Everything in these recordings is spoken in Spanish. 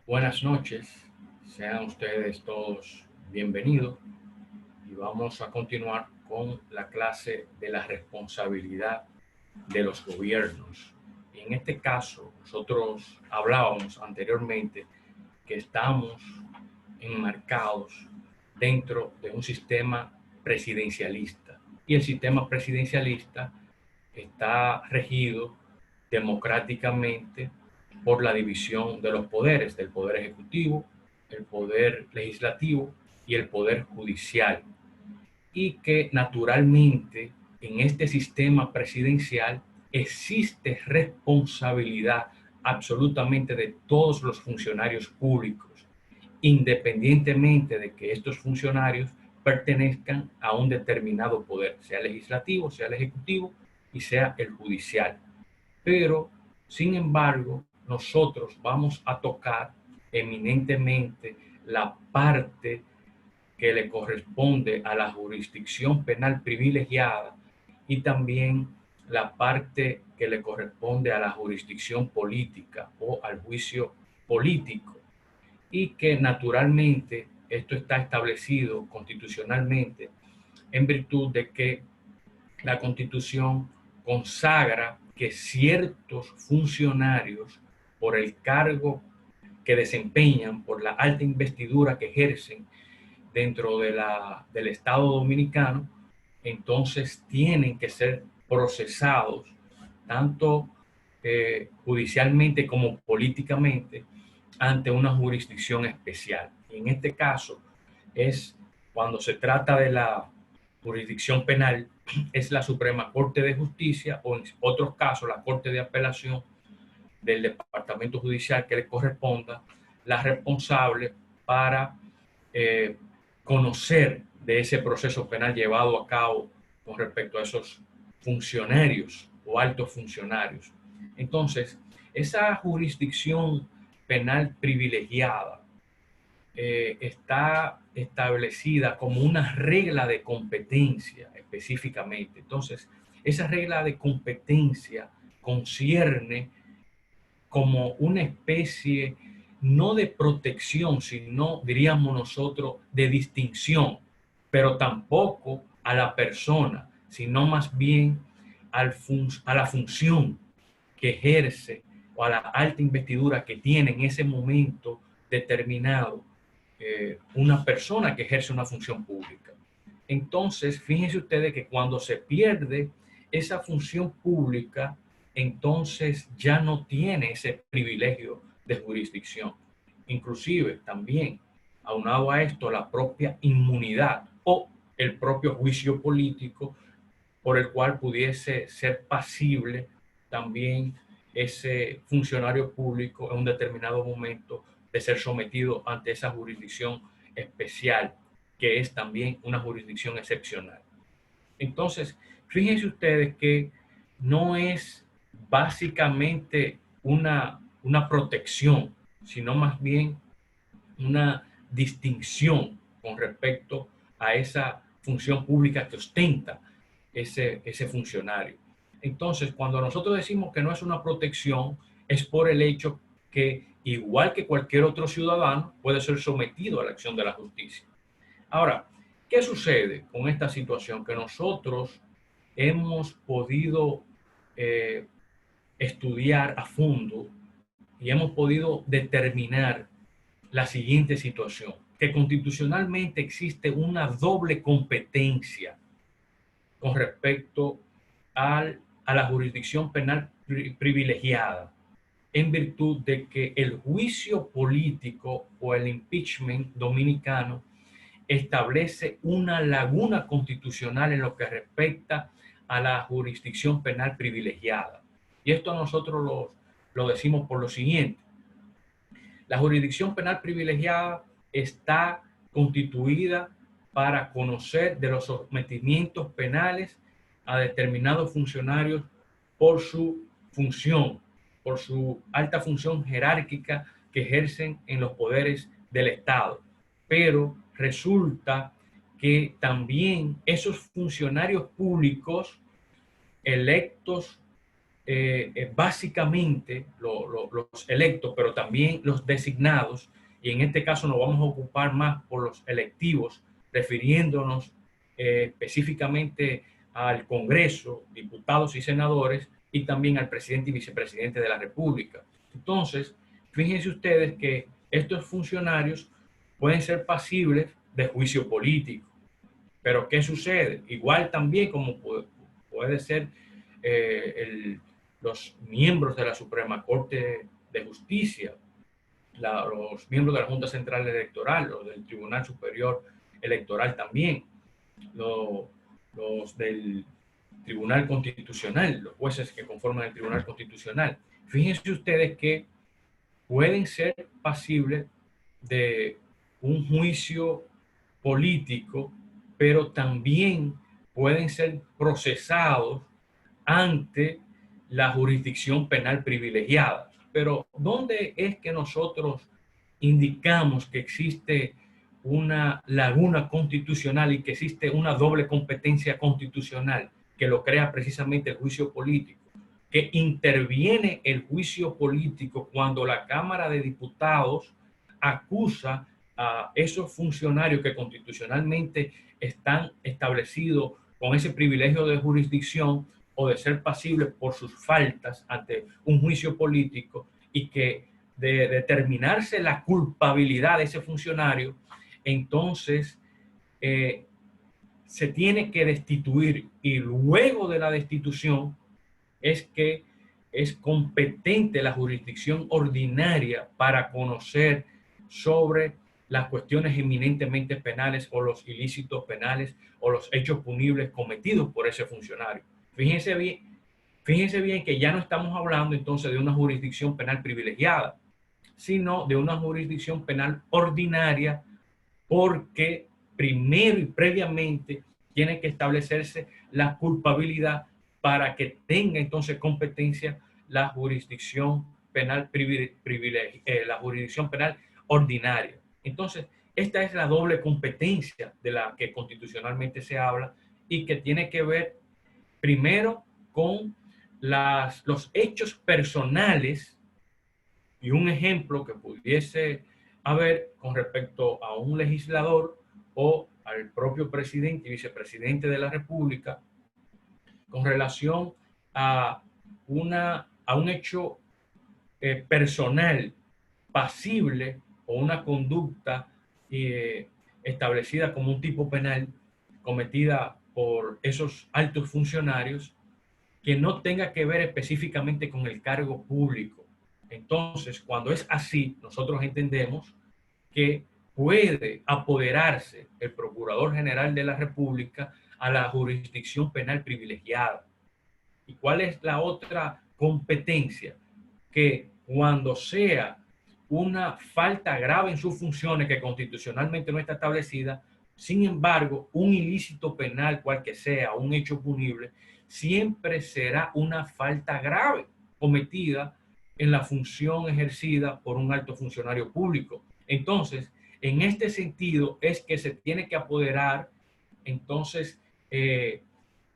Buenas noches, sean ustedes todos bienvenidos y vamos a continuar con la clase de la responsabilidad de los gobiernos. Y en este caso, nosotros hablábamos anteriormente que estamos enmarcados dentro de un sistema presidencialista y el sistema presidencialista está regido democráticamente por la división de los poderes, del poder ejecutivo, el poder legislativo y el poder judicial. Y que naturalmente en este sistema presidencial existe responsabilidad absolutamente de todos los funcionarios públicos, independientemente de que estos funcionarios pertenezcan a un determinado poder, sea legislativo, sea el ejecutivo y sea el judicial. Pero, sin embargo, nosotros vamos a tocar eminentemente la parte que le corresponde a la jurisdicción penal privilegiada y también la parte que le corresponde a la jurisdicción política o al juicio político, y que naturalmente esto está establecido constitucionalmente en virtud de que la Constitución consagra que ciertos funcionarios, por el cargo que desempeñan, por la alta investidura que ejercen dentro del Estado dominicano, entonces tienen que ser procesados tanto judicialmente como políticamente ante una jurisdicción especial. Y en este caso es cuando se trata de la jurisdicción penal, es la Suprema Corte de Justicia o en otros casos la Corte de Apelación del Departamento Judicial que le corresponda, la responsable para eh, conocer de ese proceso penal llevado a cabo con respecto a esos funcionarios o altos funcionarios. Entonces, esa jurisdicción penal privilegiada está establecida como una regla de competencia específicamente. Entonces, esa regla de competencia concierne como una especie no de protección, sino, diríamos nosotros, de distinción, pero tampoco a la persona, sino más bien a la función que ejerce o a la alta investidura que tiene en ese momento determinado una persona que ejerce una función pública. Entonces, fíjense ustedes que cuando se pierde esa función pública, entonces ya no tiene ese privilegio de jurisdicción. Inclusive también, aunado a esto, la propia inmunidad o el propio juicio político por el cual pudiese ser pasible también ese funcionario público en un determinado momento de ser sometido ante esa jurisdicción especial, que es también una jurisdicción excepcional. Entonces, fíjense ustedes que no es básicamente una protección, sino más bien una distinción con respecto a esa función pública que ostenta ese funcionario. Entonces, cuando nosotros decimos que no es una protección, es por el hecho que, igual que cualquier otro ciudadano, puede ser sometido a la acción de la justicia. Ahora, ¿qué sucede con esta situación? Que nosotros hemos podido eh, estudiar a fondo y hemos podido determinar la siguiente situación, que constitucionalmente existe una doble competencia con respecto a la jurisdicción penal privilegiada, en virtud de que el juicio político o el impeachment dominicano establece una laguna constitucional en lo que respecta a la jurisdicción penal privilegiada. Y esto nosotros lo decimos por lo siguiente. La jurisdicción penal privilegiada está constituida para conocer de los sometimientos penales a determinados funcionarios por su función, por su alta función jerárquica que ejercen en los poderes del Estado. Pero resulta que también esos funcionarios públicos electos básicamente los electos, pero también los designados, y en este caso nos vamos a ocupar más por los electivos, refiriéndonos específicamente al Congreso, diputados y senadores, y también al presidente y vicepresidente de la República. Entonces, fíjense ustedes que estos funcionarios pueden ser pasibles de juicio político. Pero ¿qué sucede? Igual también como puede ser los miembros de la Suprema Corte de Justicia, los miembros de la Junta Central Electoral, los del Tribunal Superior Electoral también, los del Tribunal Constitucional, los jueces que conforman el Tribunal Constitucional. Fíjense ustedes que pueden ser pasibles de un juicio político, pero también pueden ser procesados ante la jurisdicción penal privilegiada. Pero ¿dónde es que nosotros indicamos que existe una laguna constitucional y que existe una doble competencia constitucional que lo crea precisamente el juicio político? Que interviene el juicio político cuando la Cámara de Diputados acusa a esos funcionarios que constitucionalmente están establecidos con ese privilegio de jurisdicción o de ser pasibles por sus faltas ante un juicio político, y que de determinarse la culpabilidad de ese funcionario, entonces se tiene que destituir, y luego de la destitución es que es competente la jurisdicción ordinaria para conocer sobre las cuestiones eminentemente penales o los ilícitos penales o los hechos punibles cometidos por ese funcionario. Fíjense bien que ya no estamos hablando entonces de una jurisdicción penal privilegiada, sino de una jurisdicción penal ordinaria, porque primero y previamente tiene que establecerse la culpabilidad para que tenga entonces competencia la jurisdicción penal la jurisdicción penal ordinaria. Entonces, esta es la doble competencia de la que constitucionalmente se habla, y que tiene que ver primero con los hechos personales, y un ejemplo que pudiese haber con respecto a un legislador o al propio presidente y vicepresidente de la República con relación a, a un hecho personal pasible o una conducta establecida como un tipo penal cometida por esos altos funcionarios, que no tenga que ver específicamente con el cargo público. Entonces, cuando es así, nosotros entendemos que puede apoderarse el Procurador General de la República a la jurisdicción penal privilegiada. ¿Y cuál es la otra competencia? Que cuando sea una falta grave en sus funciones que constitucionalmente no está establecida, sin embargo, un ilícito penal, cual que sea, un hecho punible, siempre será una falta grave cometida en la función ejercida por un alto funcionario público. Entonces, en este sentido es que se tiene que apoderar, entonces,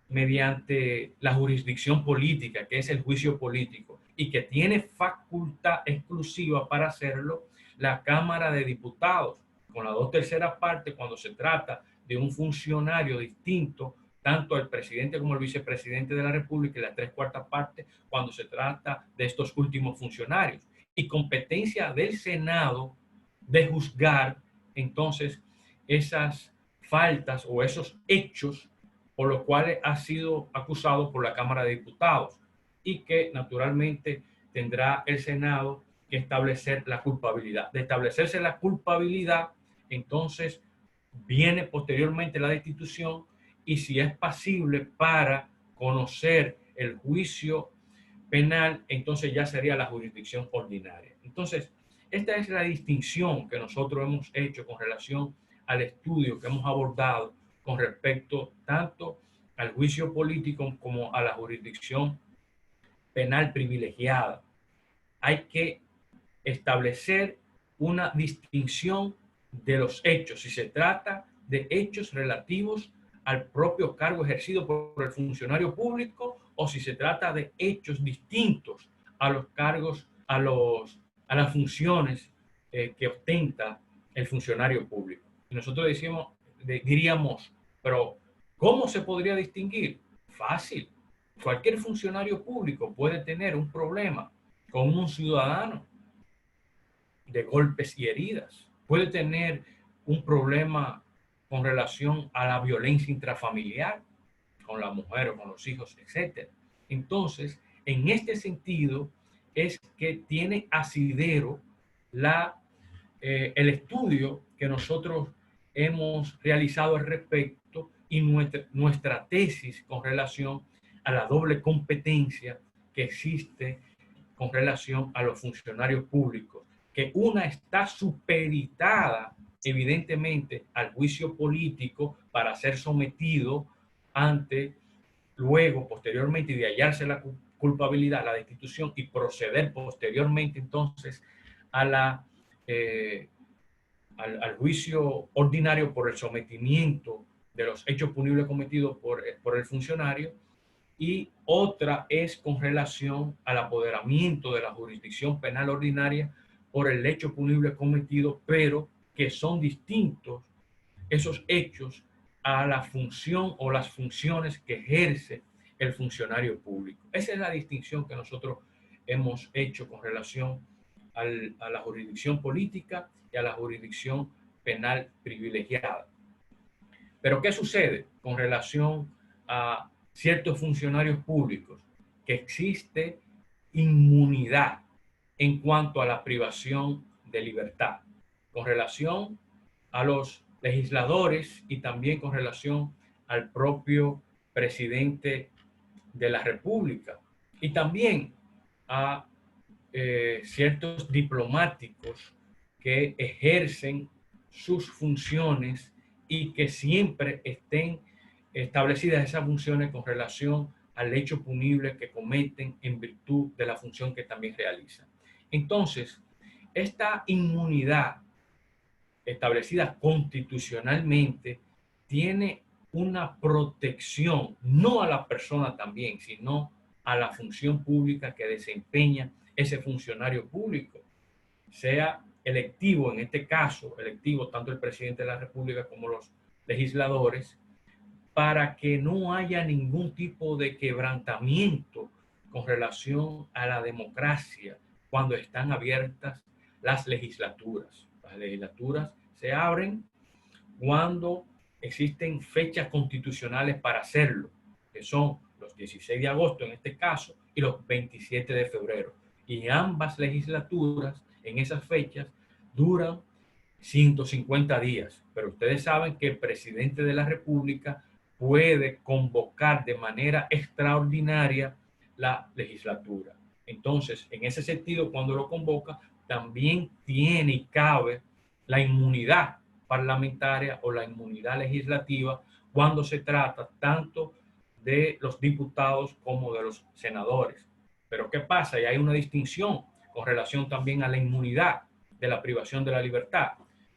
mediante la jurisdicción política, que es el juicio político, y que tiene facultad exclusiva para hacerlo la Cámara de Diputados, con las 2/3 partes cuando se trata de un funcionario distinto, tanto el presidente como el vicepresidente de la República, y las 3/4 partes cuando se trata de estos últimos funcionarios. Y competencia del Senado de juzgar entonces esas faltas o esos hechos por los cuales ha sido acusado por la Cámara de Diputados, y que naturalmente tendrá el Senado que establecer la culpabilidad. De establecerse la culpabilidad, entonces viene posteriormente la destitución, y si es pasible para conocer el juicio penal, entonces ya sería la jurisdicción ordinaria. Entonces, esta es la distinción que nosotros hemos hecho con relación al estudio que hemos abordado con respecto tanto al juicio político como a la jurisdicción penal privilegiada. Hay que establecer una distinción de los hechos, si se trata de hechos relativos al propio cargo ejercido por el funcionario público o si se trata de hechos distintos a los cargos, a las funciones que ostenta el funcionario público. Y nosotros diríamos, pero ¿cómo se podría distinguir? Fácil. Cualquier funcionario público puede tener un problema con un ciudadano de golpes y heridas. Puede tener un problema con relación a la violencia intrafamiliar, con la mujer o con los hijos, etc. Entonces, en este sentido, es que tiene asidero el estudio que nosotros hemos realizado al respecto y nuestra tesis con relación a la doble competencia que existe con relación a los funcionarios públicos, que una está supeditada evidentemente al juicio político para ser sometido ante, luego, posteriormente, y de hallarse la culpabilidad, la destitución y proceder posteriormente entonces a al juicio ordinario por el sometimiento de los hechos punibles cometidos por el funcionario, y otra es con relación al apoderamiento de la jurisdicción penal ordinaria por el hecho punible cometido, pero que son distintos esos hechos a la función o las funciones que ejerce el funcionario público. Esa es la distinción que nosotros hemos hecho con relación a la jurisdicción política y a la jurisdicción penal privilegiada. Pero ¿qué sucede con relación a ciertos funcionarios públicos? Que existe inmunidad en cuanto a la privación de libertad, con relación a los legisladores y también con relación al propio presidente de la República, y también a ciertos diplomáticos que ejercen sus funciones y que siempre estén establecidas esas funciones con relación al hecho punible que cometen en virtud de la función que también realizan. Entonces, esta inmunidad establecida constitucionalmente tiene una protección, no a la persona también, sino a la función pública que desempeña ese funcionario público, sea electivo, en este caso, electivo tanto el presidente de la República como los legisladores, para que no haya ningún tipo de quebrantamiento con relación a la democracia cuando están abiertas las legislaturas. Las legislaturas se abren cuando existen fechas constitucionales para hacerlo, que son los 16 de agosto en este caso y los 27 de febrero. Y ambas legislaturas en esas fechas duran 150 días. Pero ustedes saben que el presidente de la República puede convocar de manera extraordinaria la legislatura. Entonces, en ese sentido, cuando lo convoca, también tiene y cabe la inmunidad parlamentaria o la inmunidad legislativa cuando se trata tanto de los diputados como de los senadores. Pero ¿qué pasa? Y hay una distinción con relación también a la inmunidad de la privación de la libertad,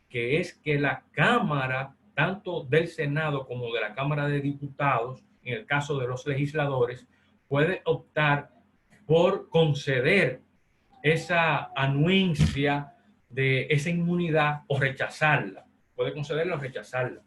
que es que la Cámara, tanto del Senado como de la Cámara de Diputados, en el caso de los legisladores, puede optar por conceder esa anuencia de esa inmunidad o rechazarla. Puede concederla o rechazarla.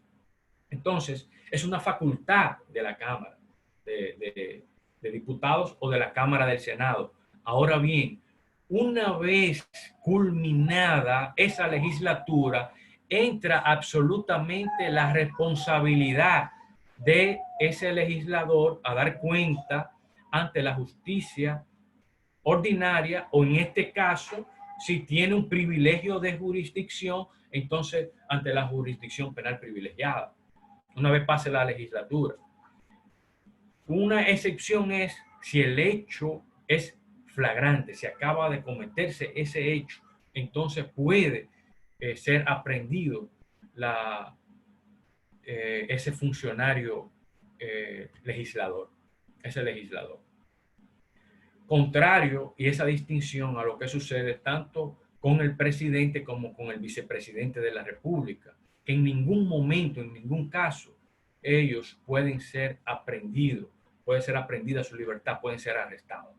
Entonces, es una facultad de la Cámara de Diputados o de la Cámara del Senado. Ahora bien, una vez culminada esa legislatura, entra absolutamente la responsabilidad de ese legislador a dar cuenta ante la justicia ordinaria, o en este caso, si tiene un privilegio de jurisdicción, entonces ante la jurisdicción penal privilegiada, una vez pase la legislatura. Una excepción es si el hecho es flagrante, si acaba de cometerse ese hecho, entonces puede ser aprehendido ese funcionario legislador, ese legislador. Contrario, y esa distinción a lo que sucede tanto con el presidente como con el vicepresidente de la República, que en ningún momento, en ningún caso, ellos pueden ser aprehendidos puede ser aprendida su libertad, pueden ser arrestados.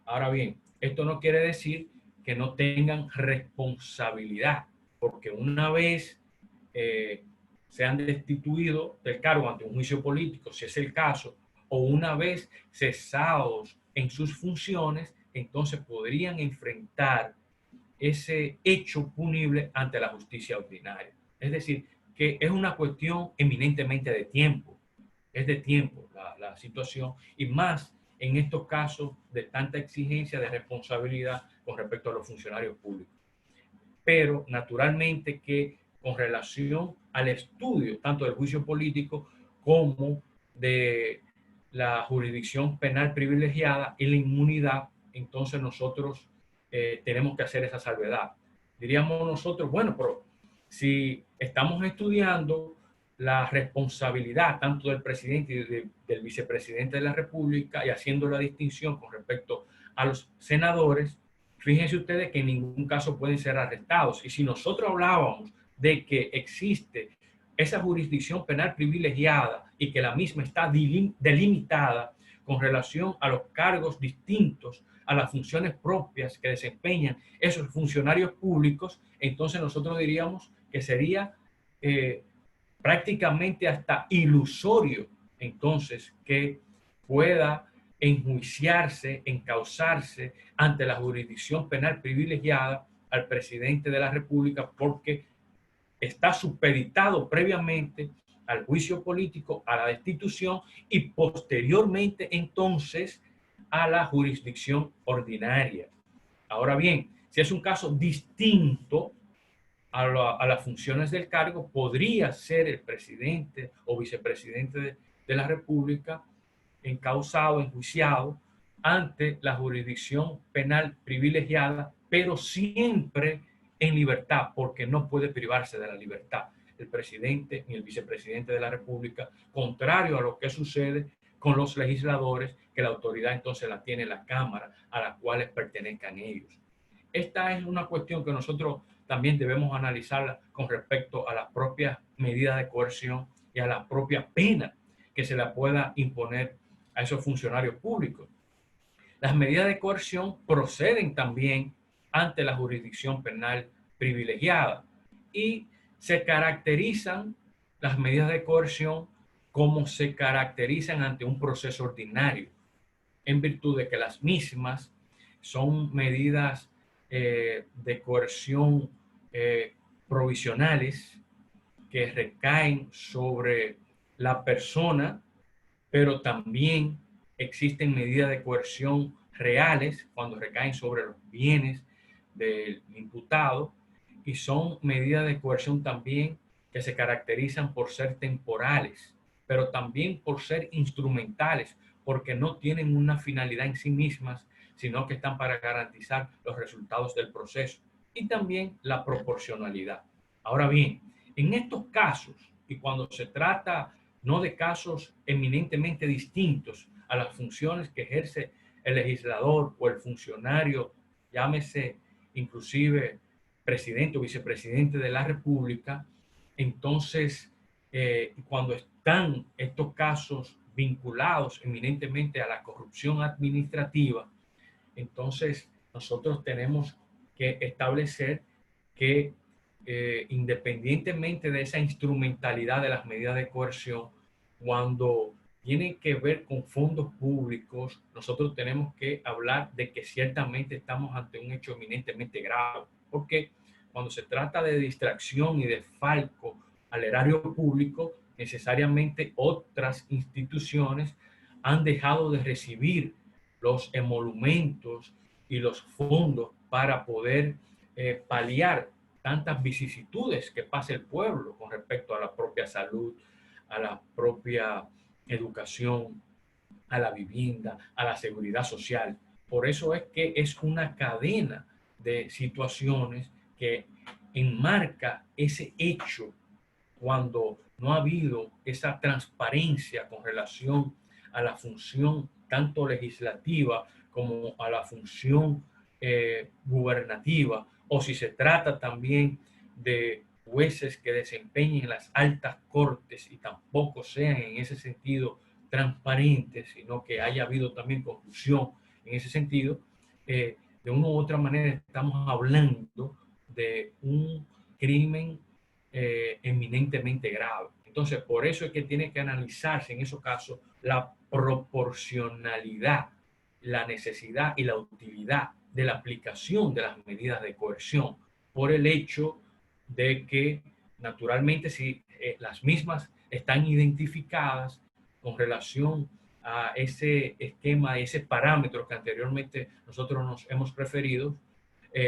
Ahora bien, esto no quiere decir que no tengan responsabilidad, porque una vez sean destituidos del cargo ante un juicio político, si es el caso, o una vez cesados en sus funciones, entonces podrían enfrentar ese hecho punible ante la justicia ordinaria. Es decir, que es una cuestión eminentemente de tiempo, es de tiempo la situación, y más en estos casos de tanta exigencia de responsabilidad con respecto a los funcionarios públicos. Pero naturalmente que con relación al estudio tanto del juicio político como de la jurisdicción penal privilegiada y la inmunidad, entonces nosotros tenemos que hacer esa salvedad. Diríamos nosotros, bueno, pero si estamos estudiando la responsabilidad tanto del presidente y del vicepresidente de la República y haciendo la distinción con respecto a los senadores, fíjense ustedes que en ningún caso pueden ser arrestados. Y si nosotros hablábamos de que existe esa jurisdicción penal privilegiada y que la misma está delimitada con relación a los cargos distintos, a las funciones propias que desempeñan esos funcionarios públicos, entonces nosotros diríamos que sería prácticamente hasta ilusorio entonces que pueda enjuiciarse, encausarse ante la jurisdicción penal privilegiada al presidente de la República porque está supeditado previamente al juicio político, a la destitución y posteriormente entonces a la jurisdicción ordinaria. Ahora bien, si es un caso distinto a las funciones del cargo, podría ser el presidente o vicepresidente de la República encausado, enjuiciado ante la jurisdicción penal privilegiada, pero siempre en libertad, porque no puede privarse de la libertad el presidente ni el vicepresidente de la República, contrario a lo que sucede con los legisladores, que la autoridad entonces la tiene la Cámara, a la cual pertenezcan ellos. Esta es una cuestión que nosotros también debemos analizarla con respecto a las propias medidas de coerción y a la propia pena que se la pueda imponer a esos funcionarios públicos. Las medidas de coerción proceden también ante la jurisdicción penal privilegiada y se caracterizan las medidas de coerción como se caracterizan ante un proceso ordinario, en virtud de que las mismas son medidas de coerción provisionales que recaen sobre la persona, pero también existen medidas de coerción reales cuando recaen sobre los bienes del imputado y son medidas de coerción también que se caracterizan por ser temporales, pero también por ser instrumentales, porque no tienen una finalidad en sí mismas, sino que están para garantizar los resultados del proceso y también la proporcionalidad. Ahora bien, en estos casos y cuando se trata no de casos eminentemente distintos a las funciones que ejerce el legislador o el funcionario, llámese inclusive presidente o vicepresidente de la República, entonces cuando están estos casos vinculados eminentemente a la corrupción administrativa, entonces nosotros tenemos que establecer que independientemente de esa instrumentalidad de las medidas de coerción, cuando tienen que ver con fondos públicos, nosotros tenemos que hablar de que ciertamente estamos ante un hecho eminentemente grave, porque cuando se trata de distracción y de falco al erario público, necesariamente otras instituciones han dejado de recibir los emolumentos y los fondos para poder paliar tantas vicisitudes que pasa el pueblo con respecto a la propia salud, a la propia educación, a la vivienda, a la seguridad social. Por eso es que es una cadena de situaciones que enmarca ese hecho cuando no ha habido esa transparencia con relación a la función tanto legislativa como a la función gubernativa, o si se trata también de jueces que desempeñen las altas cortes y tampoco sean en ese sentido transparente, sino que haya habido también confusión en ese sentido, de una u otra manera estamos hablando de un crimen eminentemente grave. Entonces, por eso es que tiene que analizarse en esos casos la proporcionalidad, la necesidad y la utilidad de la aplicación de las medidas de coerción, por el hecho de que, naturalmente, si las mismas están identificadas con relación a ese esquema, ese parámetro que anteriormente nosotros nos hemos referido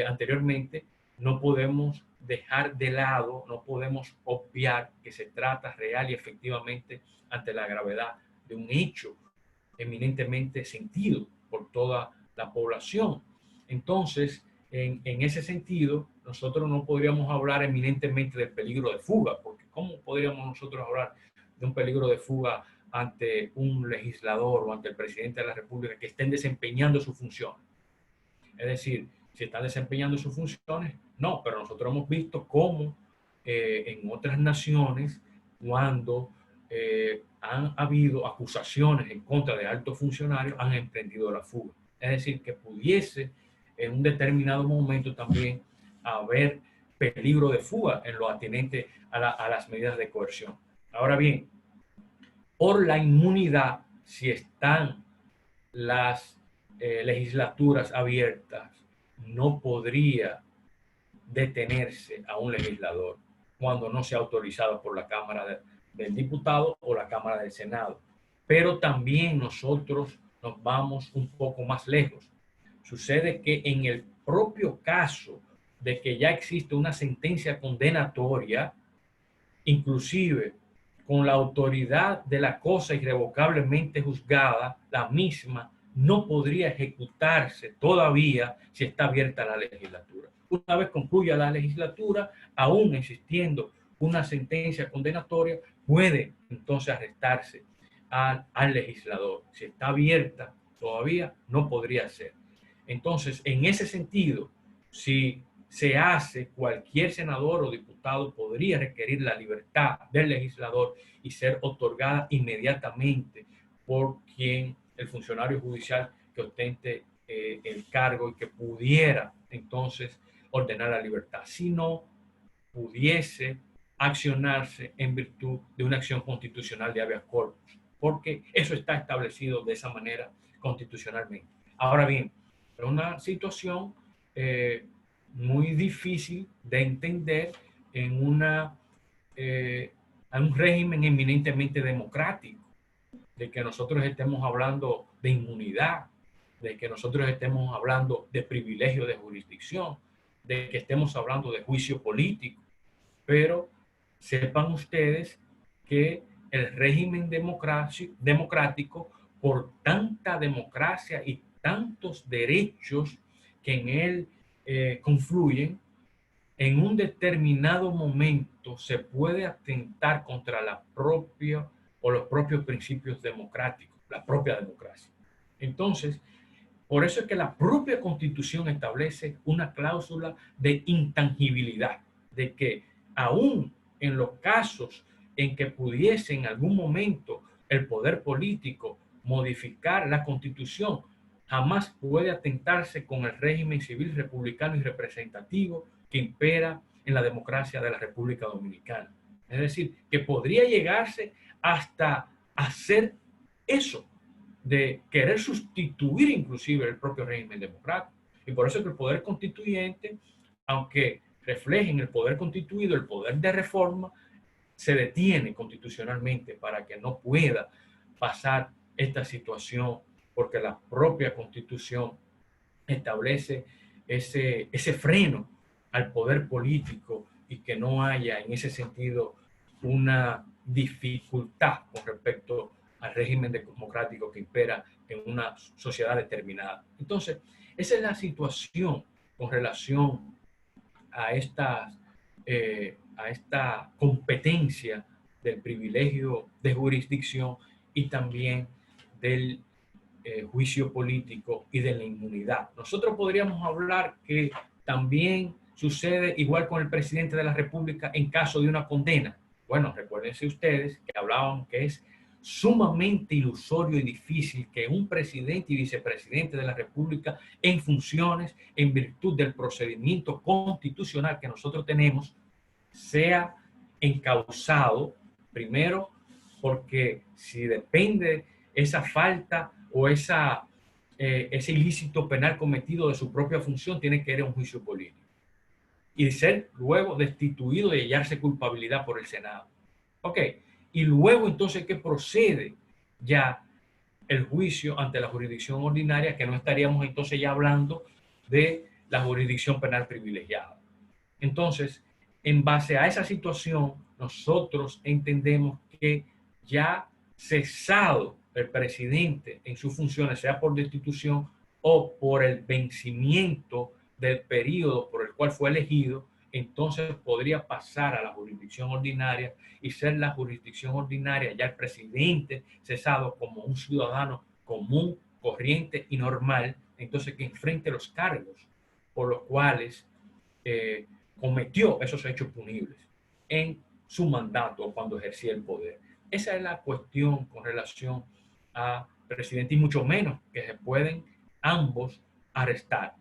anteriormente, no podemos dejar de lado, no podemos obviar que se trata real y efectivamente ante la gravedad de un hecho eminentemente sentido por toda la población. Entonces, en ese sentido, nosotros no podríamos hablar eminentemente del peligro de fuga, porque ¿cómo podríamos nosotros hablar de un peligro de fuga ante un legislador o ante el presidente de la República que estén desempeñando sus funciones? Es decir, si están desempeñando sus funciones, no, pero nosotros hemos visto cómo en otras naciones, cuando han habido acusaciones en contra de altos funcionarios, han emprendido la fuga. Es decir, que pudiese en un determinado momento también haber peligro de fuga en lo atinente a las medidas de coerción. Ahora bien, por la inmunidad, si están las legislaturas abiertas, no podría detenerse a un legislador cuando no sea autorizado por la Cámara del Diputado o la Cámara del Senado. Pero también nosotros nos vamos un poco más lejos. Sucede que en el propio caso de que ya existe una sentencia condenatoria, inclusive con la autoridad de la cosa irrevocablemente juzgada, la misma no podría ejecutarse todavía si está abierta la legislatura. Una vez concluya la legislatura, aún existiendo una sentencia condenatoria, puede entonces arrestarse al legislador. Si está abierta todavía, no podría ser. Entonces, en ese sentido, si se hace, cualquier senador o diputado podría requerir la libertad del legislador y ser otorgada inmediatamente por quien, el funcionario judicial que ostente el cargo y que pudiera entonces ordenar la libertad. Si no, pudiese accionarse en virtud de una acción constitucional de habeas corpus, porque eso está establecido de esa manera constitucionalmente. Ahora bien, es una situación muy difícil de entender en un régimen eminentemente democrático, de que nosotros estemos hablando de inmunidad, de que nosotros estemos hablando de privilegio de jurisdicción, de que estemos hablando de juicio político. Pero sepan ustedes que el régimen democrático, por tanta democracia y tantos derechos que en él confluyen, en un determinado momento se puede atentar contra la propia o los propios principios democráticos, la propia democracia. Entonces, por eso es que la propia Constitución establece una cláusula de intangibilidad, de que aún en los casos en que pudiese en algún momento el poder político modificar la Constitución, jamás puede atentarse con el régimen civil republicano y representativo que impera en la democracia de la República Dominicana. Es decir, que podría llegarse hasta hacer eso, de querer sustituir inclusive el propio régimen democrático. Y por eso es que el poder constituyente, aunque refleje en el poder constituido el poder de reforma, se detiene constitucionalmente para que no pueda pasar esta situación, porque la propia Constitución establece ese freno al poder político y que no haya en ese sentido una dificultad con respecto al régimen democrático que impera en una sociedad determinada. Entonces, esa es la situación con relación a esta competencia del privilegio de jurisdicción y también del juicio político y de la inmunidad. Nosotros podríamos hablar que también sucede igual con el presidente de la República en caso de una condena. Bueno, recuérdense ustedes que hablaban que es sumamente ilusorio y difícil que un presidente y vicepresidente de la República en funciones, en virtud del procedimiento constitucional que nosotros tenemos, sea encausado, primero, porque si depende esa falta o ese ilícito penal cometido de su propia función, tiene que ir a un juicio político y ser luego destituido y hallarse culpabilidad por el Senado. Ok, y luego entonces que procede ya el juicio ante la jurisdicción ordinaria, que no estaríamos entonces ya hablando de la jurisdicción penal privilegiada. Entonces, en base a esa situación, nosotros entendemos que ya cesado el presidente en sus funciones, sea por destitución o por el vencimiento del periodo por el cual fue elegido, entonces podría pasar a la jurisdicción ordinaria y ser la jurisdicción ordinaria ya el presidente cesado como un ciudadano común, corriente y normal, entonces que enfrente los cargos por los cuales cometió esos hechos punibles en su mandato cuando ejercía el poder. Esa es la cuestión con relación a presidente y mucho menos que se pueden ambos arrestar.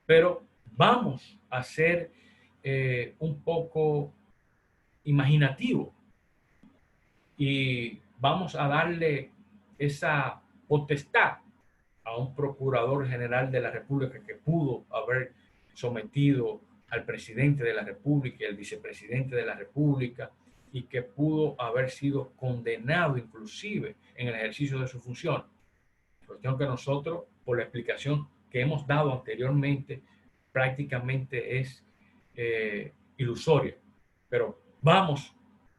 Pero vamos a ser un poco imaginativo y vamos a darle esa potestad a un procurador general de la República que pudo haber sometido al presidente de la República y al vicepresidente de la República y que pudo haber sido condenado inclusive en el ejercicio de su función. Cuestión que nosotros, por la explicación que hemos dado anteriormente, prácticamente es ilusoria. Pero vamos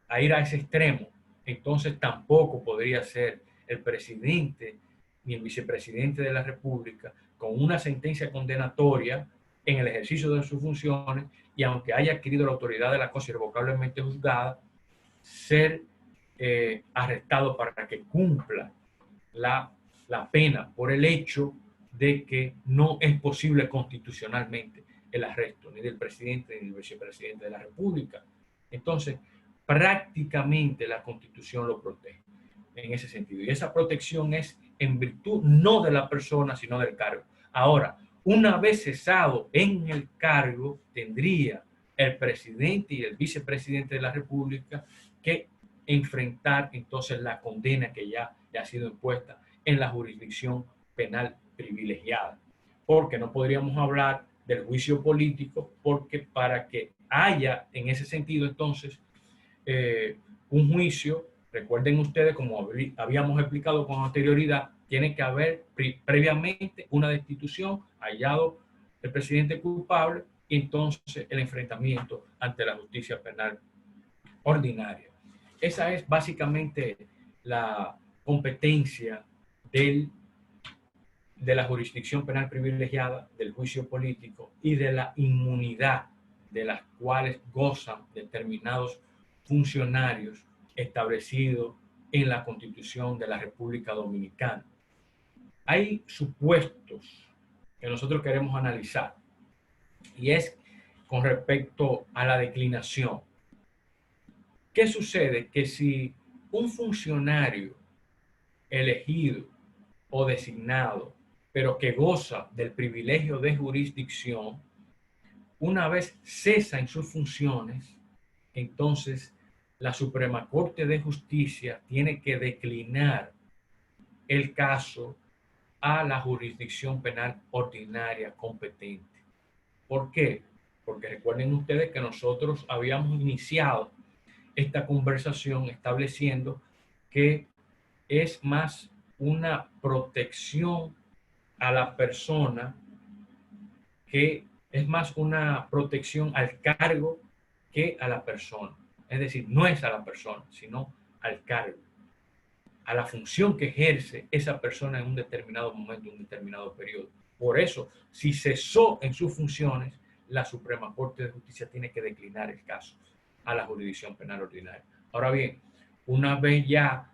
a ir a ese extremo. Entonces tampoco podría ser el presidente ni el vicepresidente de la República con una sentencia condenatoria en el ejercicio de sus funciones y aunque haya adquirido la autoridad de la cosa irrevocablemente juzgada, ser arrestado para que cumpla la pena por el hecho de que no es posible constitucionalmente el arresto ni del presidente ni del vicepresidente de la República. Entonces, prácticamente la Constitución lo protege en ese sentido. Y esa protección es en virtud no de la persona, sino del cargo. Ahora, una vez cesado en el cargo, tendría el presidente y el vicepresidente de la República que enfrentar entonces la condena que ya ha sido impuesta en la jurisdicción penal privilegiada. Porque no podríamos hablar del juicio político, porque para que haya en ese sentido entonces un juicio, recuerden ustedes, como habíamos explicado con anterioridad, tiene que haber previamente una destitución, hallado el presidente culpable, y entonces el enfrentamiento ante la justicia penal ordinaria. Esa es básicamente la competencia de la jurisdicción penal privilegiada, del juicio político y de la inmunidad de las cuales gozan determinados funcionarios establecidos en la Constitución de la República Dominicana. Hay supuestos que nosotros queremos analizar y es con respecto a la declinación. ¿Qué sucede? Que si un funcionario elegido o designado, pero que goza del privilegio de jurisdicción, una vez cesa en sus funciones, entonces la Suprema Corte de Justicia tiene que declinar el caso a la jurisdicción penal ordinaria competente. ¿Por qué? Porque recuerden ustedes que nosotros habíamos iniciado esta conversación estableciendo que es más una protección a la persona, que es más una protección al cargo que a la persona. Es decir, no es a la persona, sino al cargo, a la función que ejerce esa persona en un determinado momento, en un determinado periodo. Por eso, si cesó en sus funciones, la Suprema Corte de Justicia tiene que declinar el caso a la jurisdicción penal ordinaria. Ahora bien, una vez ya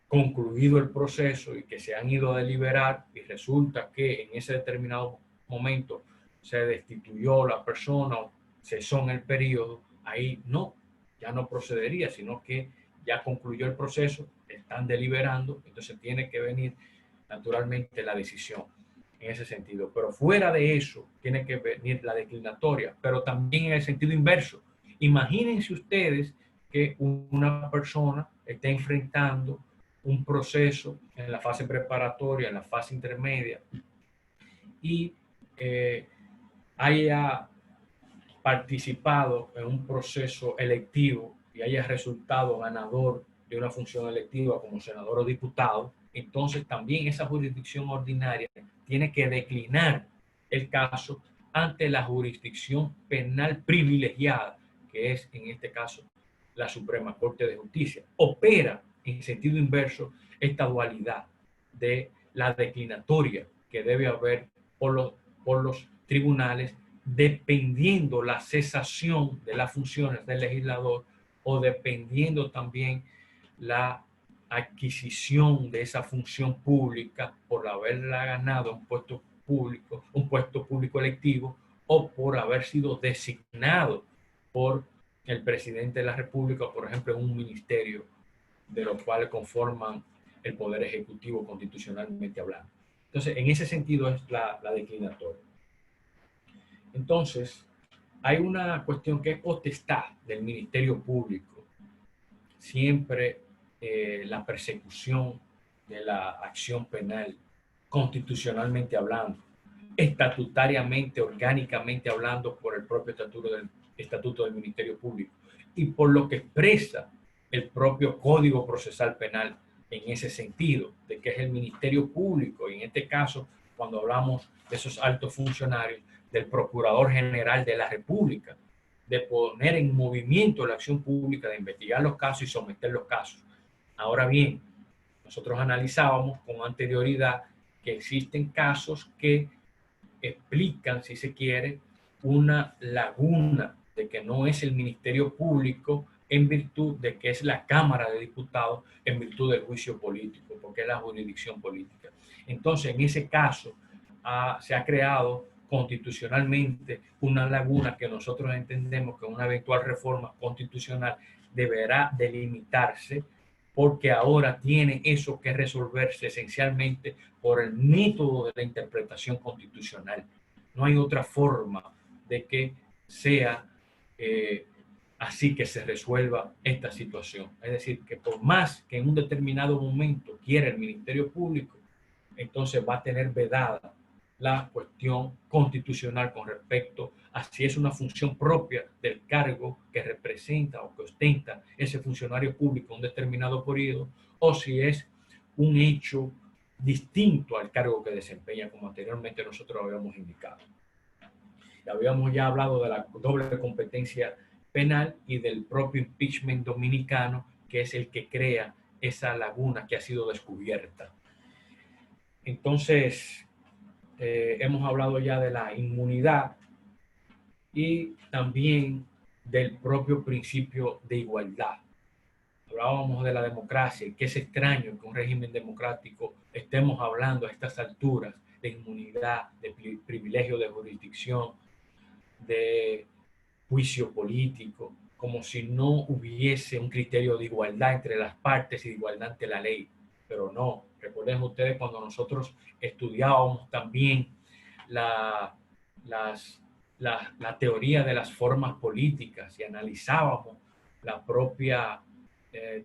concluido el proceso y que se han ido a deliberar y resulta que en ese determinado momento se destituyó la persona o cesó en el periodo, ahí no, ya no procedería, sino que ya concluyó el proceso, están deliberando, entonces tiene que venir naturalmente la decisión en ese sentido. Pero fuera de eso, tiene que venir la declinatoria, pero también en el sentido inverso. Imagínense ustedes que una persona está enfrentando un proceso en la fase preparatoria, en la fase intermedia, y haya participado en un proceso electivo y haya resultado ganador de una función electiva como senador o diputado, entonces también esa jurisdicción ordinaria tiene que declinar el caso ante la jurisdicción penal privilegiada, que es en este caso la Suprema Corte de Justicia. Opera en sentido inverso esta dualidad de la declinatoria que debe haber por los tribunales, dependiendo la cesación de las funciones del legislador o dependiendo también la adquisición de esa función pública por haberla ganado un puesto público electivo o por haber sido designado por el presidente de la República, por ejemplo, en un ministerio de los cuales conforman el Poder Ejecutivo constitucionalmente hablando. Entonces, en ese sentido es la declinatoria. Entonces, hay una cuestión que es potestad del Ministerio Público. Siempre la persecución de la acción penal, constitucionalmente hablando, estatutariamente, orgánicamente hablando, por el propio estatuto del Ministerio Público y por lo que expresa el propio Código Procesal Penal en ese sentido, de que es el Ministerio Público, y en este caso, cuando hablamos de esos altos funcionarios, del Procurador General de la República, de poner en movimiento la acción pública, de investigar los casos y someter los casos. Ahora bien, nosotros analizábamos con anterioridad que existen casos que explican, si se quiere, una laguna de que no es el Ministerio Público en virtud de que es la Cámara de Diputados en virtud del juicio político, porque es la jurisdicción política. Entonces, en ese caso, se ha creado constitucionalmente una laguna que nosotros entendemos que una eventual reforma constitucional deberá delimitarse, porque ahora tiene eso que resolverse esencialmente por el método de la interpretación constitucional. No hay otra forma de que sea así que se resuelva esta situación. Es decir, que por más que en un determinado momento quiera el Ministerio Público, entonces va a tener vedada la cuestión constitucional con respecto a si es una función propia del cargo que representa o que ostenta ese funcionario público en un determinado periodo, o si es un hecho distinto al cargo que desempeña, como anteriormente nosotros habíamos indicado. Habíamos ya hablado de la doble competencia penal y del propio impeachment dominicano, que es el que crea esa laguna que ha sido descubierta. Entonces, hemos hablado ya de la inmunidad y también del propio principio de igualdad. Hablábamos de la democracia, que es extraño que un régimen democrático estemos hablando a estas alturas de inmunidad, de privilegio de jurisdicción, de juicio político, como si no hubiese un criterio de igualdad entre las partes y de igualdad ante la ley. Pero no, recuerden ustedes cuando nosotros estudiábamos también la teoría de las formas políticas y analizábamos la propia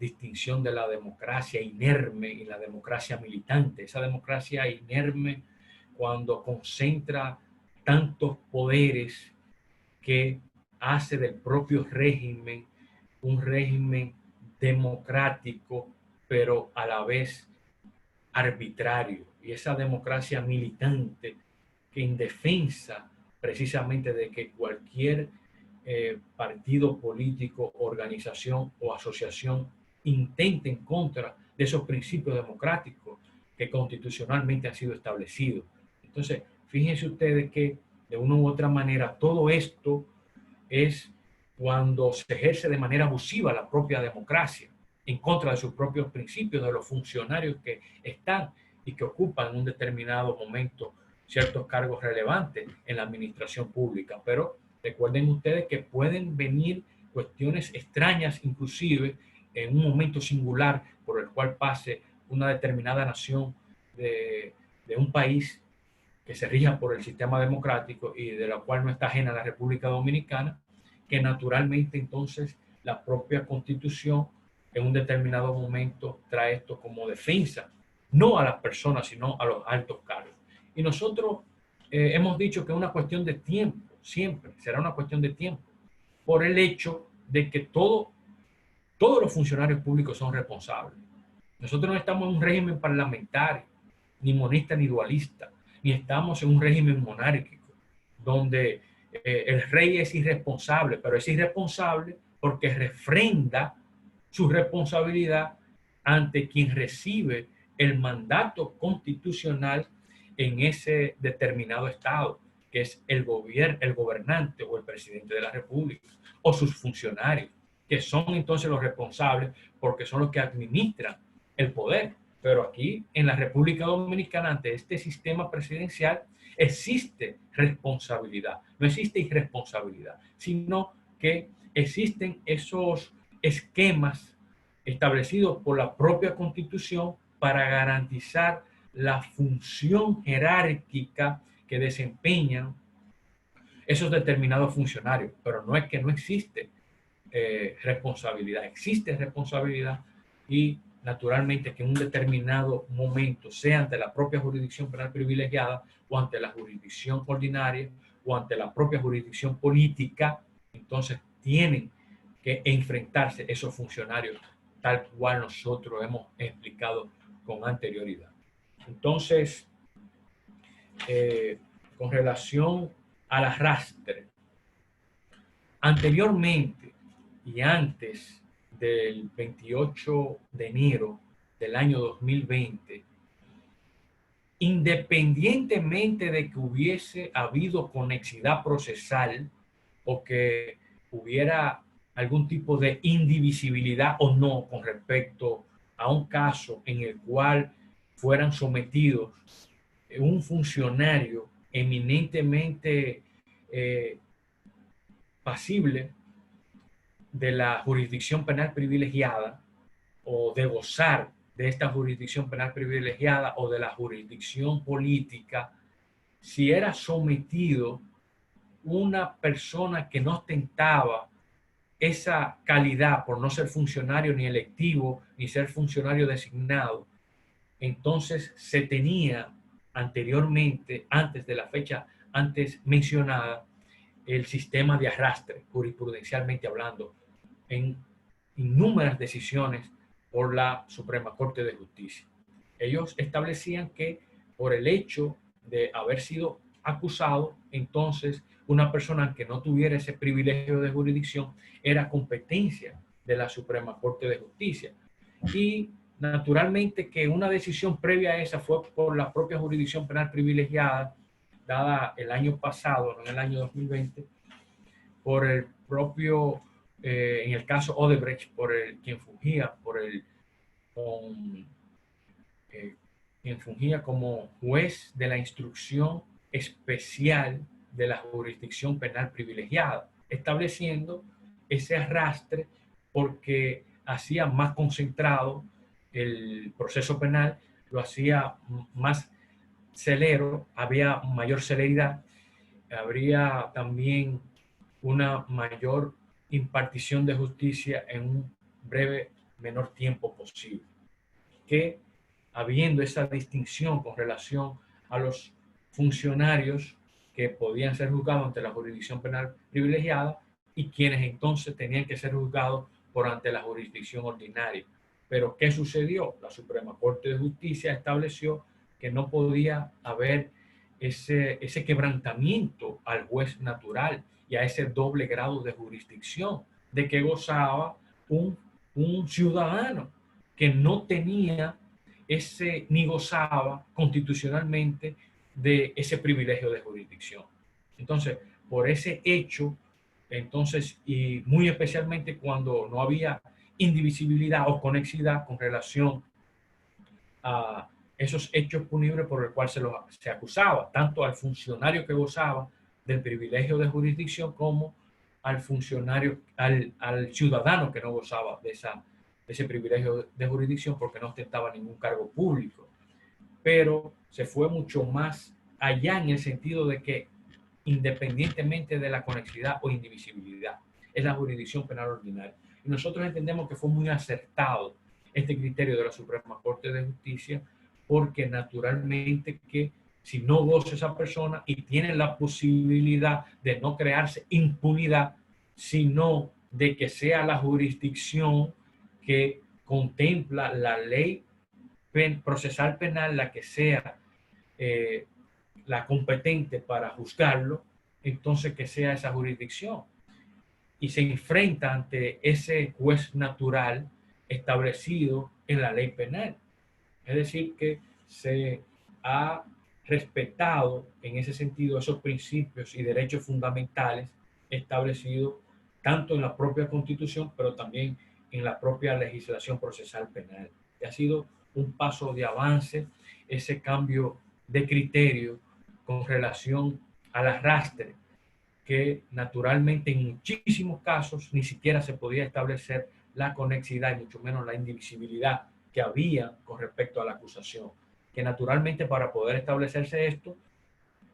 distinción de la democracia inerme y la democracia militante. Esa democracia inerme cuando concentra tantos poderes que hace del propio régimen un régimen democrático, pero a la vez arbitrario. Y esa democracia militante que en defensa precisamente de que cualquier partido político, organización o asociación intente en contra de esos principios democráticos que constitucionalmente han sido establecidos. Entonces, fíjense ustedes que de una u otra manera todo esto es cuando se ejerce de manera abusiva la propia democracia en contra de sus propios principios, de los funcionarios que están y que ocupan en un determinado momento ciertos cargos relevantes en la administración pública. Pero recuerden ustedes que pueden venir cuestiones extrañas inclusive en un momento singular por el cual pase una determinada nación de un país que se rija por el sistema democrático y de la cual no está ajena la República Dominicana, que naturalmente entonces la propia Constitución en un determinado momento trae esto como defensa, no a las personas, sino a los altos cargos. Y nosotros hemos dicho que es una cuestión de tiempo, siempre será una cuestión de tiempo, por el hecho de que todos los funcionarios públicos son responsables. Nosotros no estamos en un régimen parlamentario, ni monista ni dualista, ni estamos en un régimen monárquico, donde el rey es irresponsable, pero es irresponsable porque refrenda su responsabilidad ante quien recibe el mandato constitucional en ese determinado estado, que es el gobernante o el presidente de la República, o sus funcionarios, que son entonces los responsables porque son los que administran el poder. Pero aquí en la República Dominicana, ante este sistema presidencial, existe responsabilidad. No existe irresponsabilidad, sino que existen esos esquemas establecidos por la propia Constitución para garantizar la función jerárquica que desempeñan esos determinados funcionarios. Pero no es que no existe responsabilidad, existe responsabilidad y naturalmente que en un determinado momento, sea ante la propia jurisdicción penal privilegiada o ante la jurisdicción ordinaria o ante la propia jurisdicción política, entonces tienen que enfrentarse esos funcionarios tal cual nosotros hemos explicado con anterioridad. Entonces, con relación al arrastre, anteriormente y antes del 28 de enero del año 2020, independientemente de que hubiese habido conexidad procesal o que hubiera algún tipo de indivisibilidad o no con respecto a un caso en el cual fueran sometidos un funcionario eminentemente pasible de la jurisdicción penal privilegiada o de gozar de esta jurisdicción penal privilegiada o de la jurisdicción política, si era sometido una persona que no ostentaba esa calidad por no ser funcionario ni electivo ni ser funcionario designado, entonces se tenía anteriormente, antes de la fecha antes mencionada, el sistema de arrastre, jurisprudencialmente hablando, en innumerables decisiones por la Suprema Corte de Justicia. Ellos establecían que por el hecho de haber sido acusado, entonces una persona que no tuviera ese privilegio de jurisdicción era competencia de la Suprema Corte de Justicia. Y naturalmente que una decisión previa a esa fue por la propia jurisdicción penal privilegiada, dada el año pasado, no en el año 2020, por el propio, en el caso Odebrecht, por quien fungía quien fungía como juez de la instrucción especial de la jurisdicción penal privilegiada, estableciendo ese arrastre porque hacía más concentrado el proceso penal, lo hacía más celero, había mayor celeridad, habría también una mayor impartición de justicia en un breve, menor tiempo posible. Que habiendo esa distinción con relación a los funcionarios que podían ser juzgados ante la jurisdicción penal privilegiada y quienes entonces tenían que ser juzgados por ante la jurisdicción ordinaria. Pero ¿qué sucedió? La Suprema Corte de Justicia estableció que no podía haber ese quebrantamiento al juez natural y a ese doble grado de jurisdicción de que gozaba un ciudadano que no tenía ni gozaba constitucionalmente de ese privilegio de jurisdicción. Entonces, por ese hecho, entonces, y muy especialmente cuando no había indivisibilidad o conexidad con relación a esos hechos punibles por el cual se acusaba, tanto al funcionario que gozaba del privilegio de jurisdicción como al funcionario, al ciudadano que no gozaba de ese privilegio de jurisdicción porque no ostentaba ningún cargo público. Pero se fue mucho más allá en el sentido de que independientemente de la conexidad o indivisibilidad, es la jurisdicción penal ordinaria. Y nosotros entendemos que fue muy acertado este criterio de la Suprema Corte de Justicia, porque naturalmente que si no goza esa persona y tiene la posibilidad de no crearse impunidad, sino de que sea la jurisdicción que contempla la ley procesal penal la que sea eh, la competente para juzgarlo, entonces que sea esa jurisdicción. Y se enfrenta ante ese juez natural establecido en la ley penal. Es decir, que se ha respetado en ese sentido esos principios y derechos fundamentales establecidos tanto en la propia Constitución, pero también en la propia legislación procesal penal. Y ha sido un paso de avance ese cambio de criterio con relación al arrastre, que naturalmente en muchísimos casos ni siquiera se podía establecer la conexidad y mucho menos la indivisibilidad que había con respecto a la acusación. Que naturalmente para poder establecerse esto,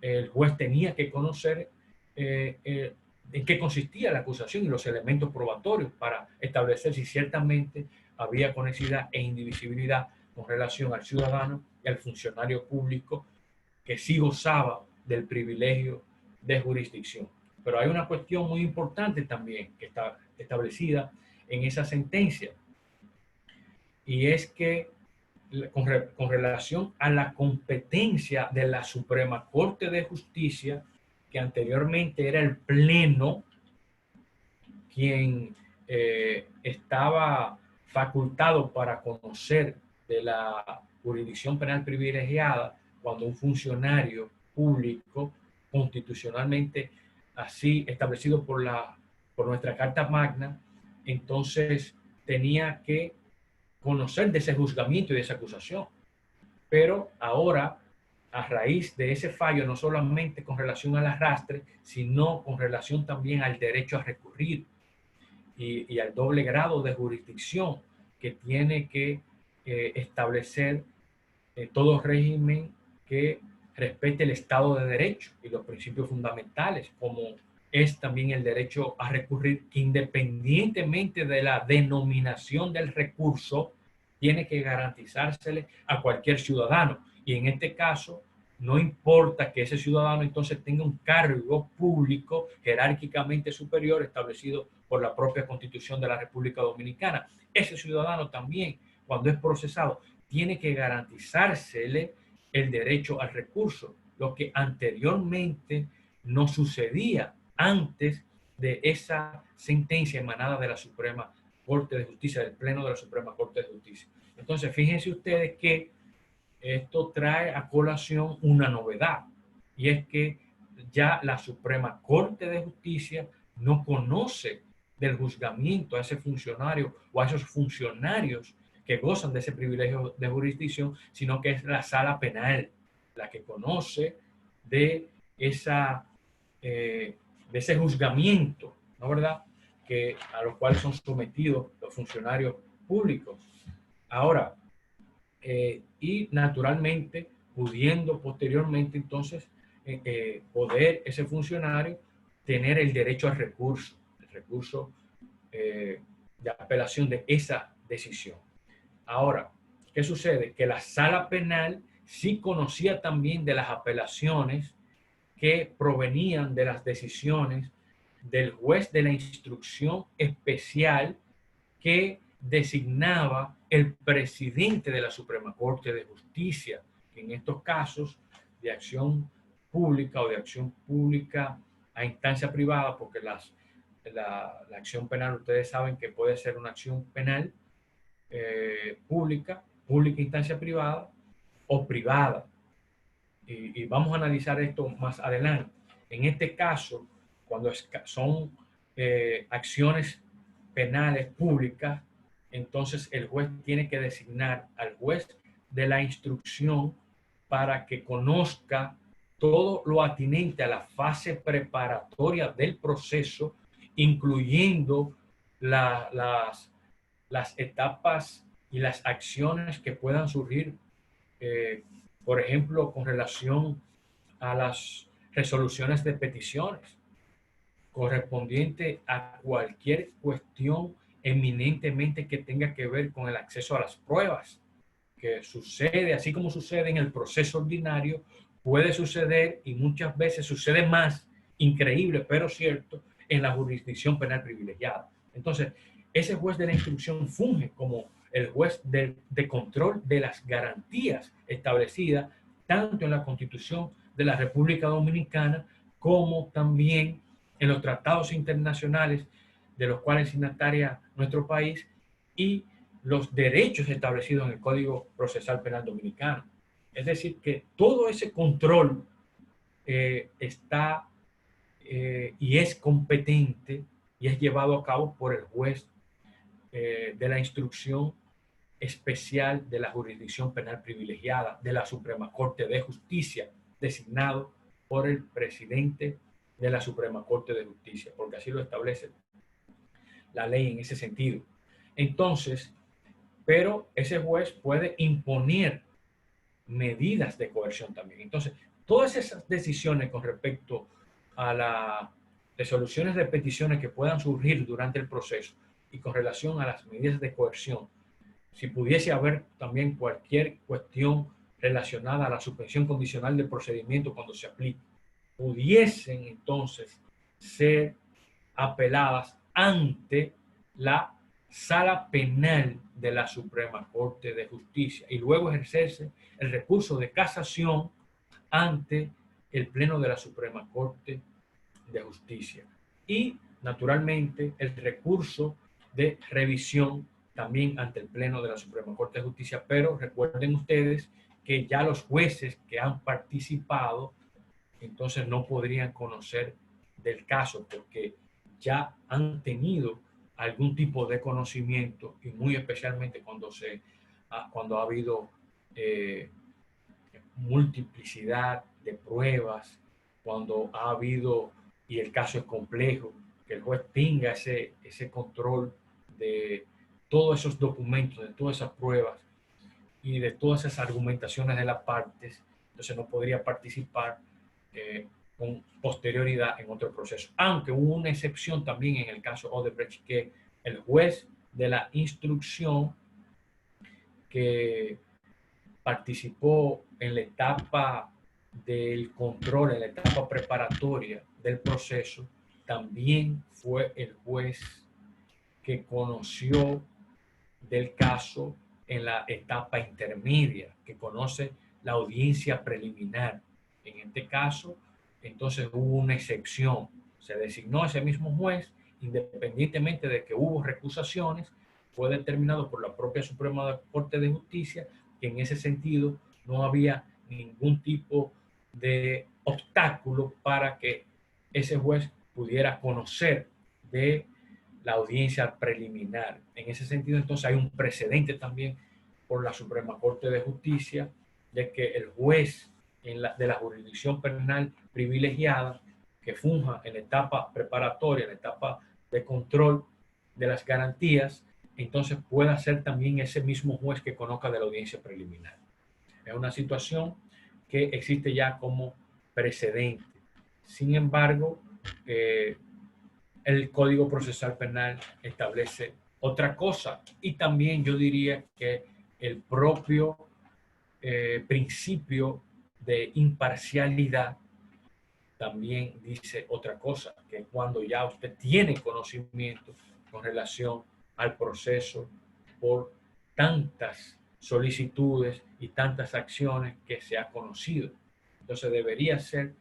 el juez tenía que conocer en qué consistía la acusación y los elementos probatorios para establecer si ciertamente había conexidad e indivisibilidad con relación al ciudadano y al funcionario público que sí gozaba del privilegio de jurisdicción. Pero hay una cuestión muy importante también que está establecida en esa sentencia, y es que con relación a la competencia de la Suprema Corte de Justicia, que anteriormente era el Pleno quien estaba facultado para conocer de la jurisdicción penal privilegiada cuando un funcionario público constitucionalmente así establecido por nuestra Carta Magna, entonces tenía que conocer de ese juzgamiento y de esa acusación. Pero ahora, a raíz de ese fallo, no solamente con relación al arrastre, sino con relación también al derecho a recurrir y al doble grado de jurisdicción que tiene que establecer todo régimen que respete el Estado de Derecho y los principios fundamentales, como es también el derecho a recurrir, que independientemente de la denominación del recurso, tiene que garantizársele a cualquier ciudadano. Y en este caso, no importa que ese ciudadano entonces tenga un cargo público jerárquicamente superior establecido por la propia Constitución de la República Dominicana. Ese ciudadano también, cuando es procesado, tiene que garantizársele el derecho al recurso, lo que anteriormente no sucedía antes de esa sentencia emanada de la Suprema Corte de Justicia, del Pleno de la Suprema Corte de Justicia. Entonces, fíjense ustedes que esto trae a colación una novedad, y es que ya la Suprema Corte de Justicia no conoce del juzgamiento a ese funcionario o a esos funcionarios que gozan de ese privilegio de jurisdicción, sino que es la sala penal la que conoce de, de ese juzgamiento, ¿no verdad?, que, a los cuales son sometidos los funcionarios públicos. Ahora, y naturalmente pudiendo posteriormente entonces poder ese funcionario tener el derecho al recurso, el recurso de apelación de esa decisión. Ahora, ¿qué sucede? Que la sala penal sí conocía también de las apelaciones que provenían de las decisiones del juez de la instrucción especial que designaba el presidente de la Suprema Corte de Justicia, que en estos casos de acción pública o de acción pública a instancia privada, porque la acción penal, ustedes saben que puede ser una acción penal pública, pública instancia privada o privada. Y vamos a analizar esto más adelante. En este caso, cuando son acciones penales públicas, entonces el juez tiene que designar al juez de la instrucción para que conozca todo lo atinente a la fase preparatoria del proceso, incluyendo las las etapas y las acciones que puedan surgir, por ejemplo, con relación a las resoluciones de peticiones correspondiente a cualquier cuestión eminentemente que tenga que ver con el acceso a las pruebas, que sucede, así como sucede en el proceso ordinario, puede suceder, y muchas veces sucede más, increíble pero cierto, en la jurisdicción penal privilegiada. Entonces, ese juez de la instrucción funge como el juez de control de las garantías establecidas tanto en la Constitución de la República Dominicana como también en los tratados internacionales de los cuales signataria nuestro país y los derechos establecidos en el Código Procesal Penal Dominicano. Es decir, que todo ese control está y es competente y es llevado a cabo por el juez de la instrucción especial de la jurisdicción penal privilegiada de la Suprema Corte de Justicia, designado por el presidente de la Suprema Corte de Justicia, porque así lo establece la ley en ese sentido. Entonces, pero ese juez puede imponer medidas de coerción también. Entonces, todas esas decisiones con respecto a las resoluciones de peticiones que puedan surgir durante el proceso y con relación a las medidas de coerción, si pudiese haber también cualquier cuestión relacionada a la suspensión condicional del procedimiento cuando se aplique, pudiesen entonces ser apeladas ante la Sala Penal de la Suprema Corte de Justicia y luego ejercerse el recurso de casación ante el Pleno de la Suprema Corte de Justicia. Y, naturalmente, el recurso de revisión también ante el Pleno de la Suprema Corte de Justicia. Pero recuerden ustedes que ya los jueces que han participado entonces no podrían conocer del caso porque ya han tenido algún tipo de conocimiento y muy especialmente cuando ha habido multiplicidad de pruebas, cuando ha habido, y el caso es complejo, que el juez tenga ese control de todos esos documentos, de todas esas pruebas y de todas esas argumentaciones de las partes, entonces no podría participar con posterioridad en otro proceso. Aunque hubo una excepción también en el caso Odebrecht, que el juez de la instrucción que participó en la etapa del control, en la etapa preparatoria del proceso, también fue el juez que conoció del caso en la etapa intermedia, que conoce la audiencia preliminar. En este caso, entonces hubo una excepción. Se designó ese mismo juez, independientemente de que hubo recusaciones, fue determinado por la propia Suprema Corte de Justicia que en ese sentido no había ningún tipo de obstáculo para que ese juez pudiera conocer de la audiencia preliminar. En ese sentido, entonces, hay un precedente también por la Suprema Corte de Justicia de que el juez de la jurisdicción penal privilegiada que funja en la etapa preparatoria, en la etapa de control de las garantías, entonces pueda ser también ese mismo juez que conozca de la audiencia preliminar. Es una situación que existe ya como precedente. Sin embargo, el Código Procesal Penal establece otra cosa y también yo diría que el propio principio de imparcialidad también dice otra cosa, que cuando ya usted tiene conocimiento con relación al proceso por tantas solicitudes y tantas acciones que se ha conocido. Entonces debería ser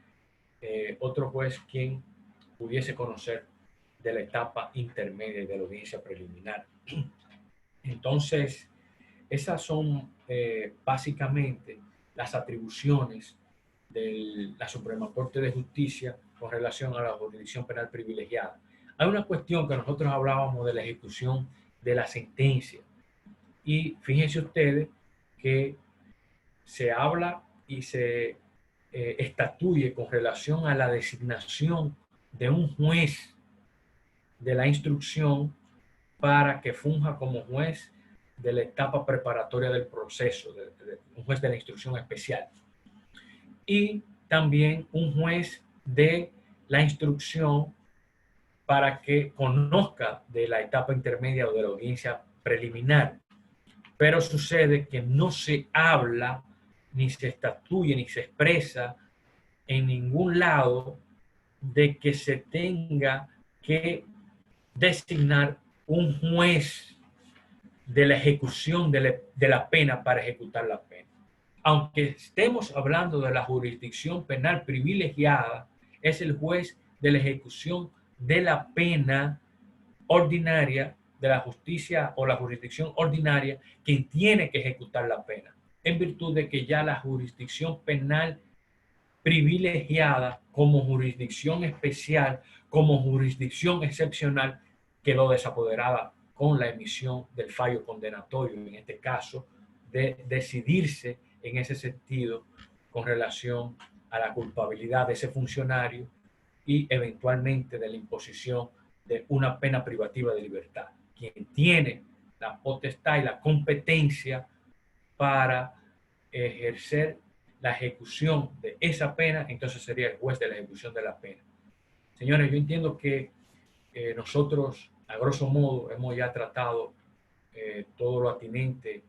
otro juez quien pudiese conocer de la etapa intermedia y de la audiencia preliminar. Entonces, esas son básicamente las atribuciones de la Suprema Corte de Justicia con relación a la jurisdicción penal privilegiada. Hay una cuestión que nosotros hablábamos de la ejecución de la sentencia. Y fíjense ustedes que se habla y se estatuye con relación a la designación de un juez de la instrucción para que funja como juez de la etapa preparatoria del proceso, un juez de la instrucción especial. Y también un juez de la instrucción para que conozca de la etapa intermedia o de la audiencia preliminar. Pero sucede que no se habla, ni se estatuye, ni se expresa en ningún lado de que se tenga que designar un juez de la ejecución de la pena para ejecutar la pena. Aunque estemos hablando de la jurisdicción penal privilegiada, es el juez de la ejecución de la pena ordinaria, de la justicia o la jurisdicción ordinaria, quien tiene que ejecutar la pena, en virtud de que ya la jurisdicción penal privilegiada como jurisdicción especial, como jurisdicción excepcional, quedó desapoderada con la emisión del fallo condenatorio, en este caso, de decidirse en ese sentido con relación a la culpabilidad de ese funcionario y eventualmente de la imposición de una pena privativa de libertad. Quien tiene la potestad y la competencia para ejercer la ejecución de esa pena, entonces sería el juez de la ejecución de la pena. Señores, yo entiendo que nosotros, a grosso modo, hemos ya tratado todo lo atinente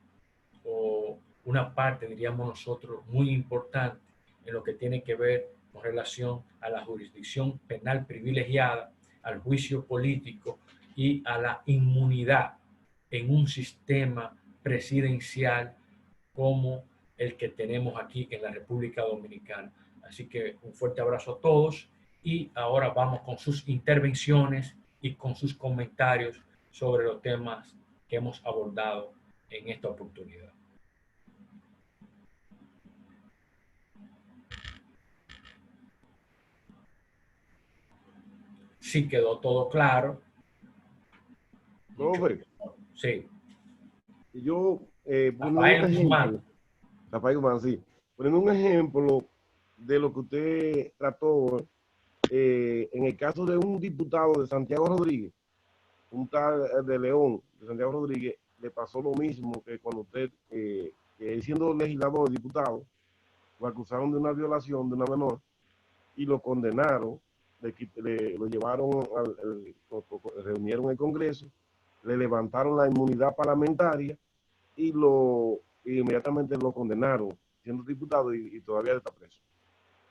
o una parte, diríamos nosotros, muy importante en lo que tiene que ver con relación a la jurisdicción penal privilegiada, al juicio político y a la inmunidad en un sistema presidencial como el que tenemos aquí en la República Dominicana. Así que un fuerte abrazo a todos y ahora vamos con sus intervenciones y con sus comentarios sobre los temas que hemos abordado en esta oportunidad. Sí quedó todo claro. Profe, Sí. yo poniendo un Rafael ejemplo, Guzmán. Rafael Guzmán, sí, poniendo un ejemplo de lo que usted trató en el caso de un diputado de Santiago Rodríguez, un tal de León, de Santiago Rodríguez, le pasó lo mismo que cuando usted, siendo legislador, diputado, lo acusaron de una violación de una menor y lo condenaron, lo llevaron, reunieron el Congreso, le levantaron la inmunidad parlamentaria y inmediatamente lo condenaron siendo diputado y todavía está preso.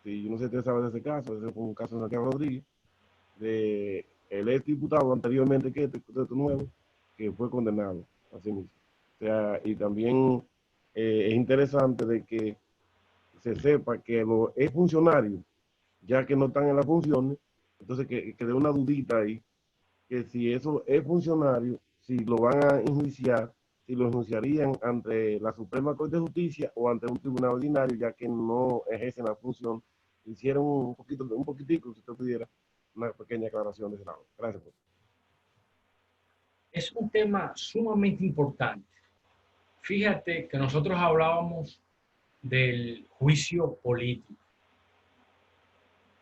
Sí, yo no sé si usted sabe de ese caso, ese fue un caso de Santiago Rodríguez, de el ex diputado anteriormente que este nuevo, que fue condenado así mismo. O sea, y también es interesante de que se sepa que los ex funcionarios, ya que no están en las funciones, entonces que dé una dudita ahí, que si eso es funcionario, si lo van a enjuiciar, si lo enjuiciarían ante la Suprema Corte de Justicia o ante un tribunal ordinario, ya que no ejercen la función. Hicieron un poquitico, si usted pudiera, una pequeña aclaración de ese lado. Gracias. Es un tema sumamente importante. Fíjate que nosotros hablábamos del juicio político.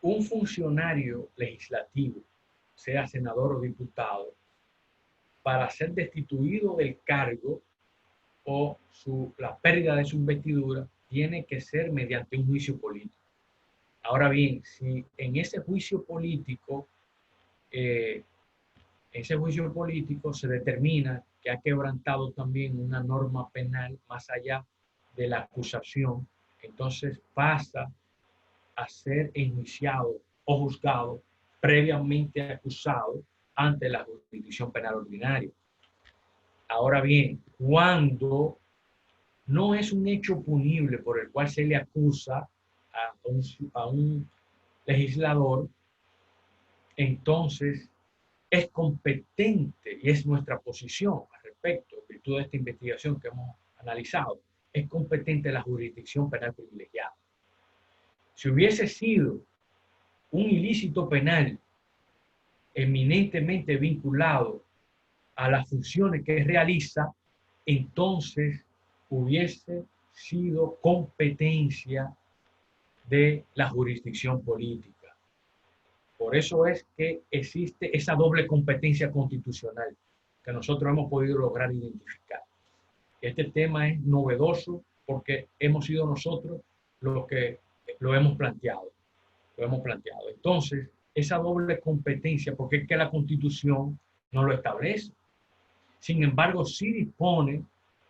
Un funcionario legislativo, sea senador o diputado, para ser destituido del cargo o la pérdida de su investidura, tiene que ser mediante un juicio político. Ahora bien, si en ese juicio político se determina que ha quebrantado también una norma penal más allá de la acusación, entonces pasa a ser enjuiciado o juzgado previamente acusado ante la jurisdicción penal ordinaria. Ahora bien, cuando no es un hecho punible por el cual se le acusa a un legislador, entonces es competente, y es nuestra posición al respecto, en virtud de esta investigación que hemos analizado, es competente la jurisdicción penal privilegiada. Si hubiese sido un ilícito penal eminentemente vinculado a las funciones que realiza, entonces hubiese sido competencia de la jurisdicción política. Por eso es que existe esa doble competencia constitucional. que nosotros hemos podido lograr identificar. Este tema es novedoso porque hemos sido nosotros los que lo hemos planteado. Entonces, esa doble competencia, porque es que la Constitución no lo establece. Sin embargo, sí dispone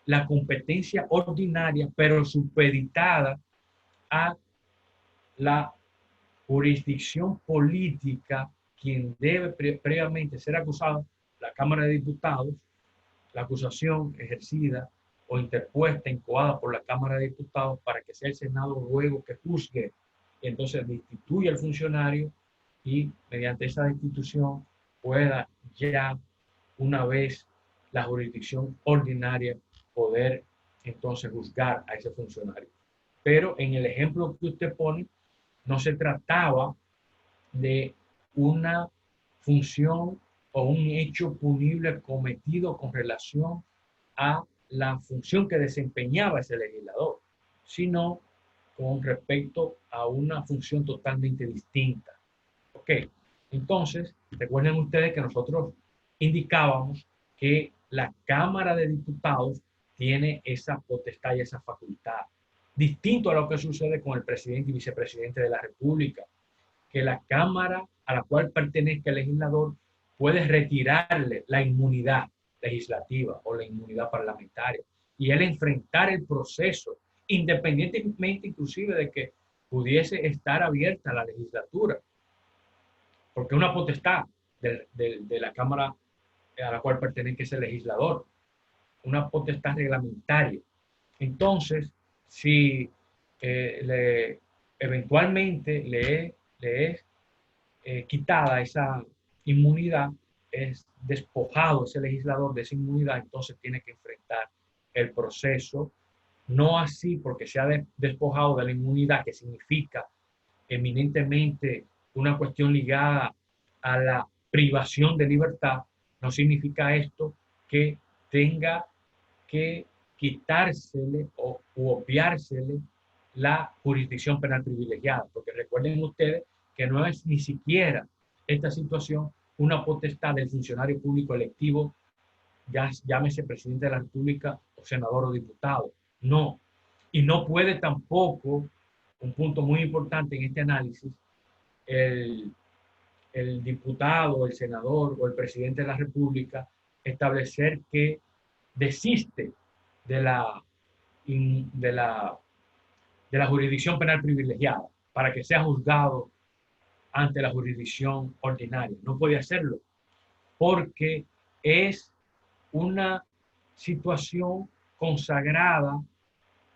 la competencia ordinaria, pero supeditada a la jurisdicción política, quien debe previamente ser acusado, la Cámara de Diputados, la acusación ejercida o interpuesta, incoada por la Cámara de Diputados para que sea el Senado luego que juzgue y entonces destituya al funcionario y mediante esa destitución pueda ya una vez la jurisdicción ordinaria poder entonces juzgar a ese funcionario. Pero en el ejemplo que usted pone, no se trataba de una función o un hecho punible cometido con relación a la función que desempeñaba ese legislador, sino con respecto a una función totalmente distinta. ¿Ok? Entonces, recuerden ustedes que nosotros indicábamos que la Cámara de Diputados tiene esa potestad y esa facultad, distinto a lo que sucede con el presidente y vicepresidente de la República, que la Cámara a la cual pertenezca el legislador puede retirarle la inmunidad legislativa o la inmunidad parlamentaria y él enfrentar el proceso, independientemente inclusive de que pudiese estar abierta la legislatura, porque una potestad de la Cámara a la cual pertenece ese legislador, una potestad reglamentaria. Entonces, si eventualmente le es quitada esa inmunidad, es despojado ese legislador de esa inmunidad, entonces tiene que enfrentar el proceso, no así porque se ha despojado de la inmunidad, que significa eminentemente una cuestión ligada a la privación de libertad, no significa esto que tenga que quitársele o obviársele la jurisdicción penal privilegiada, porque recuerden ustedes que no es ni siquiera esta situación una potestad del funcionario público electivo, ya llámese presidente de la República o senador o diputado. No. Y no puede tampoco, un punto muy importante en este análisis, el diputado, el senador o el presidente de la República establecer que desiste de la jurisdicción penal privilegiada para que sea juzgado ante la jurisdicción ordinaria. No puede hacerlo porque es una situación consagrada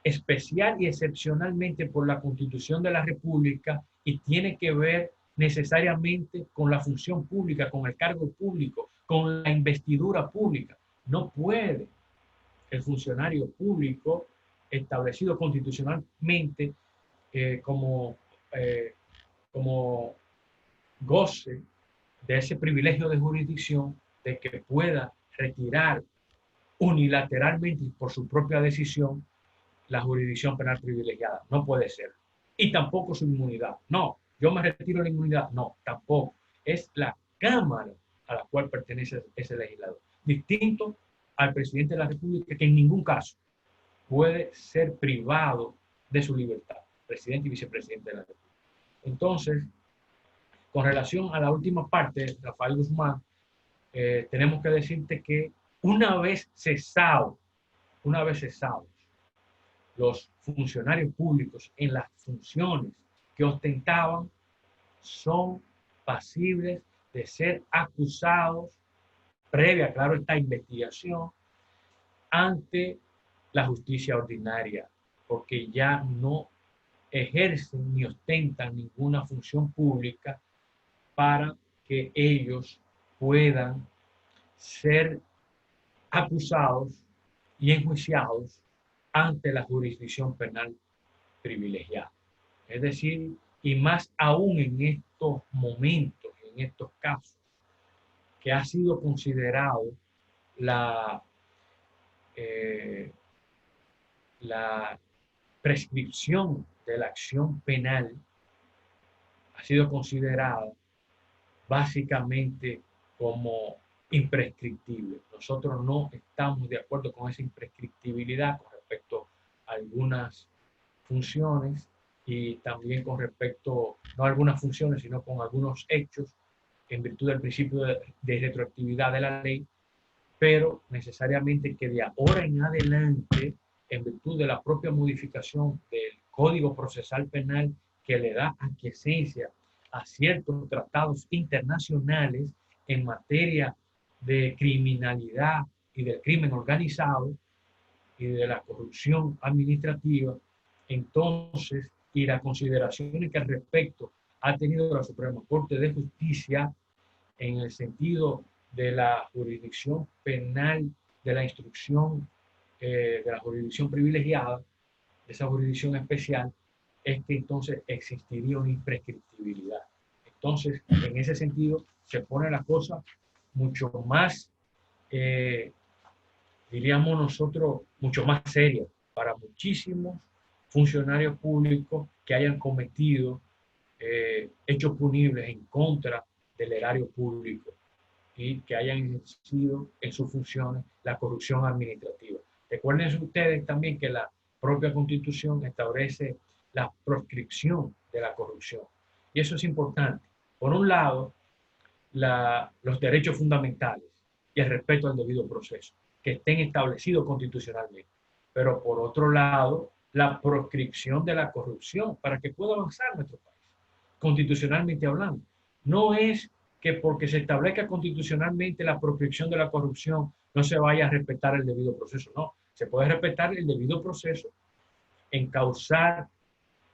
especial y excepcionalmente por la Constitución de la República y tiene que ver necesariamente con la función pública, con el cargo público, con la investidura pública. No puede el funcionario público establecido constitucionalmente como goce de ese privilegio de jurisdicción de que pueda retirar unilateralmente y por su propia decisión la jurisdicción penal privilegiada. No puede ser. Y tampoco su inmunidad. No, yo me retiro la inmunidad. No, tampoco. Es la Cámara a la cual pertenece ese legislador. Distinto al presidente de la República, que en ningún caso puede ser privado de su libertad. Presidente y vicepresidente de la República. Entonces, con relación a la última parte, Rafael Guzmán, tenemos que decirte que una vez cesados los funcionarios públicos en las funciones que ostentaban, son pasibles de ser acusados, previa, claro, esta investigación, ante la justicia ordinaria, porque ya no ejercen ni ostentan ninguna función pública para que ellos puedan ser acusados y enjuiciados ante la jurisdicción penal privilegiada. Es decir, y más aún en estos momentos, en estos casos, que ha sido considerado la prescripción de la acción penal, ha sido considerada básicamente como imprescriptible. Nosotros no estamos de acuerdo con esa imprescriptibilidad con respecto a algunas funciones y también con respecto, no a algunas funciones, sino con algunos hechos en virtud del principio de retroactividad de la ley, pero necesariamente que de ahora en adelante, en virtud de la propia modificación del Código Procesal Penal que le da aquiescencia a ciertos tratados internacionales en materia de criminalidad y del crimen organizado y de la corrupción administrativa, entonces, y las consideraciones que al respecto ha tenido la Suprema Corte de Justicia en el sentido de la jurisdicción penal, de la instrucción, de la jurisdicción privilegiada, de esa jurisdicción especial, es que entonces existiría una imprescriptibilidad. Entonces, en ese sentido, se pone la cosa mucho más, diríamos nosotros, mucho más seria para muchísimos funcionarios públicos que hayan cometido hechos punibles en contra del erario público y que hayan ejercido en sus funciones la corrupción administrativa. Recuerden ustedes también que la propia Constitución establece la proscripción de la corrupción. Y eso es importante. Por un lado, los derechos fundamentales y el respeto al debido proceso, que estén establecidos constitucionalmente. Pero por otro lado, la proscripción de la corrupción para que pueda avanzar nuestro país, constitucionalmente hablando. No es que porque se establezca constitucionalmente la proscripción de la corrupción no se vaya a respetar el debido proceso. No, se puede respetar el debido proceso, encausar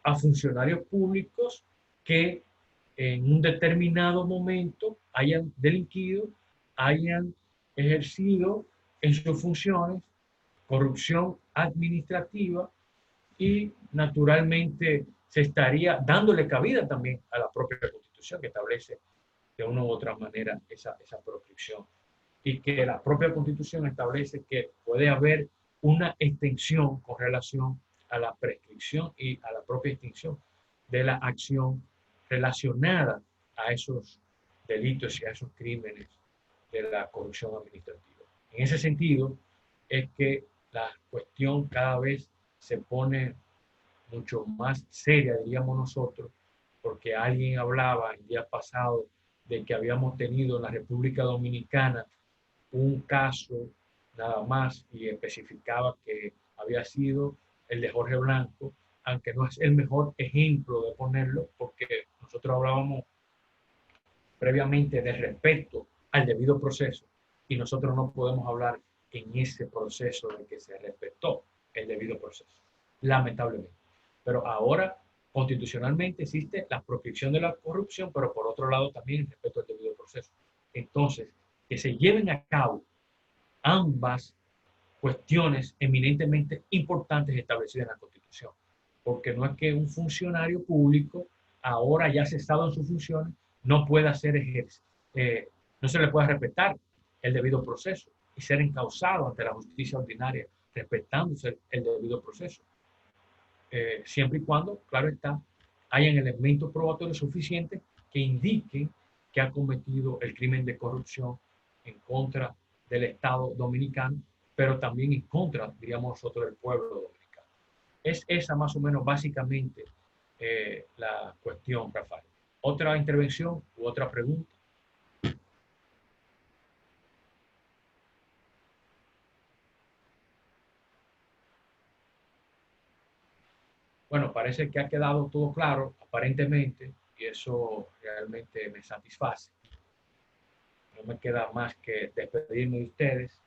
a funcionarios públicos que en un determinado momento hayan delinquido, hayan ejercido en sus funciones corrupción administrativa y naturalmente se estaría dándole cabida también a la propia Constitución que establece de una u otra manera esa proscripción y que la propia Constitución establece que puede haber una extensión con relación a la prescripción y a la propia extinción de la acción relacionada a esos delitos y a esos crímenes de la corrupción administrativa. En ese sentido, es que la cuestión cada vez se pone mucho más seria, diríamos nosotros, porque alguien hablaba el día pasado de que habíamos tenido en la República Dominicana un caso nada más y especificaba que había sido el de Jorge Blanco, aunque no es el mejor ejemplo de ponerlo, porque nosotros hablábamos previamente de respeto al debido proceso y nosotros no podemos hablar en ese proceso de que se respetó el debido proceso, lamentablemente. Pero ahora, constitucionalmente, existe la proscripción de la corrupción, pero por otro lado también el respeto al debido proceso. Entonces, que se lleven a cabo ambas cuestiones eminentemente importantes establecidas en la Constitución. Porque no es que un funcionario público, ahora ya cesado en sus funciones, no pueda ser no se le pueda respetar el debido proceso y ser encausado ante la justicia ordinaria, respetándose el debido proceso. Siempre y cuando, claro está, hayan elementos probatorios suficientes que indiquen que ha cometido el crimen de corrupción en contra del Estado dominicano, pero también en contra, diríamos nosotros, del pueblo dominicano. Es esa más o menos básicamente la cuestión, Rafael. ¿Otra intervención u otra pregunta? Bueno, parece que ha quedado todo claro, aparentemente, y eso realmente me satisface. No me queda más que despedirme de ustedes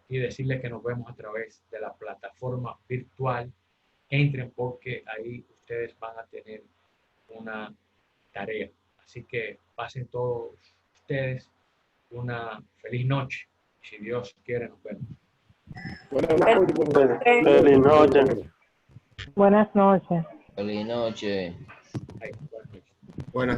y decirles que nos vemos a través de la plataforma virtual. Entren porque ahí ustedes van a tener una tarea. Así que pasen todos ustedes una feliz noche. Si Dios quiere, nos vemos. Feliz noche. Buenas noches. Feliz noche. Ay, buenas noches. Buenas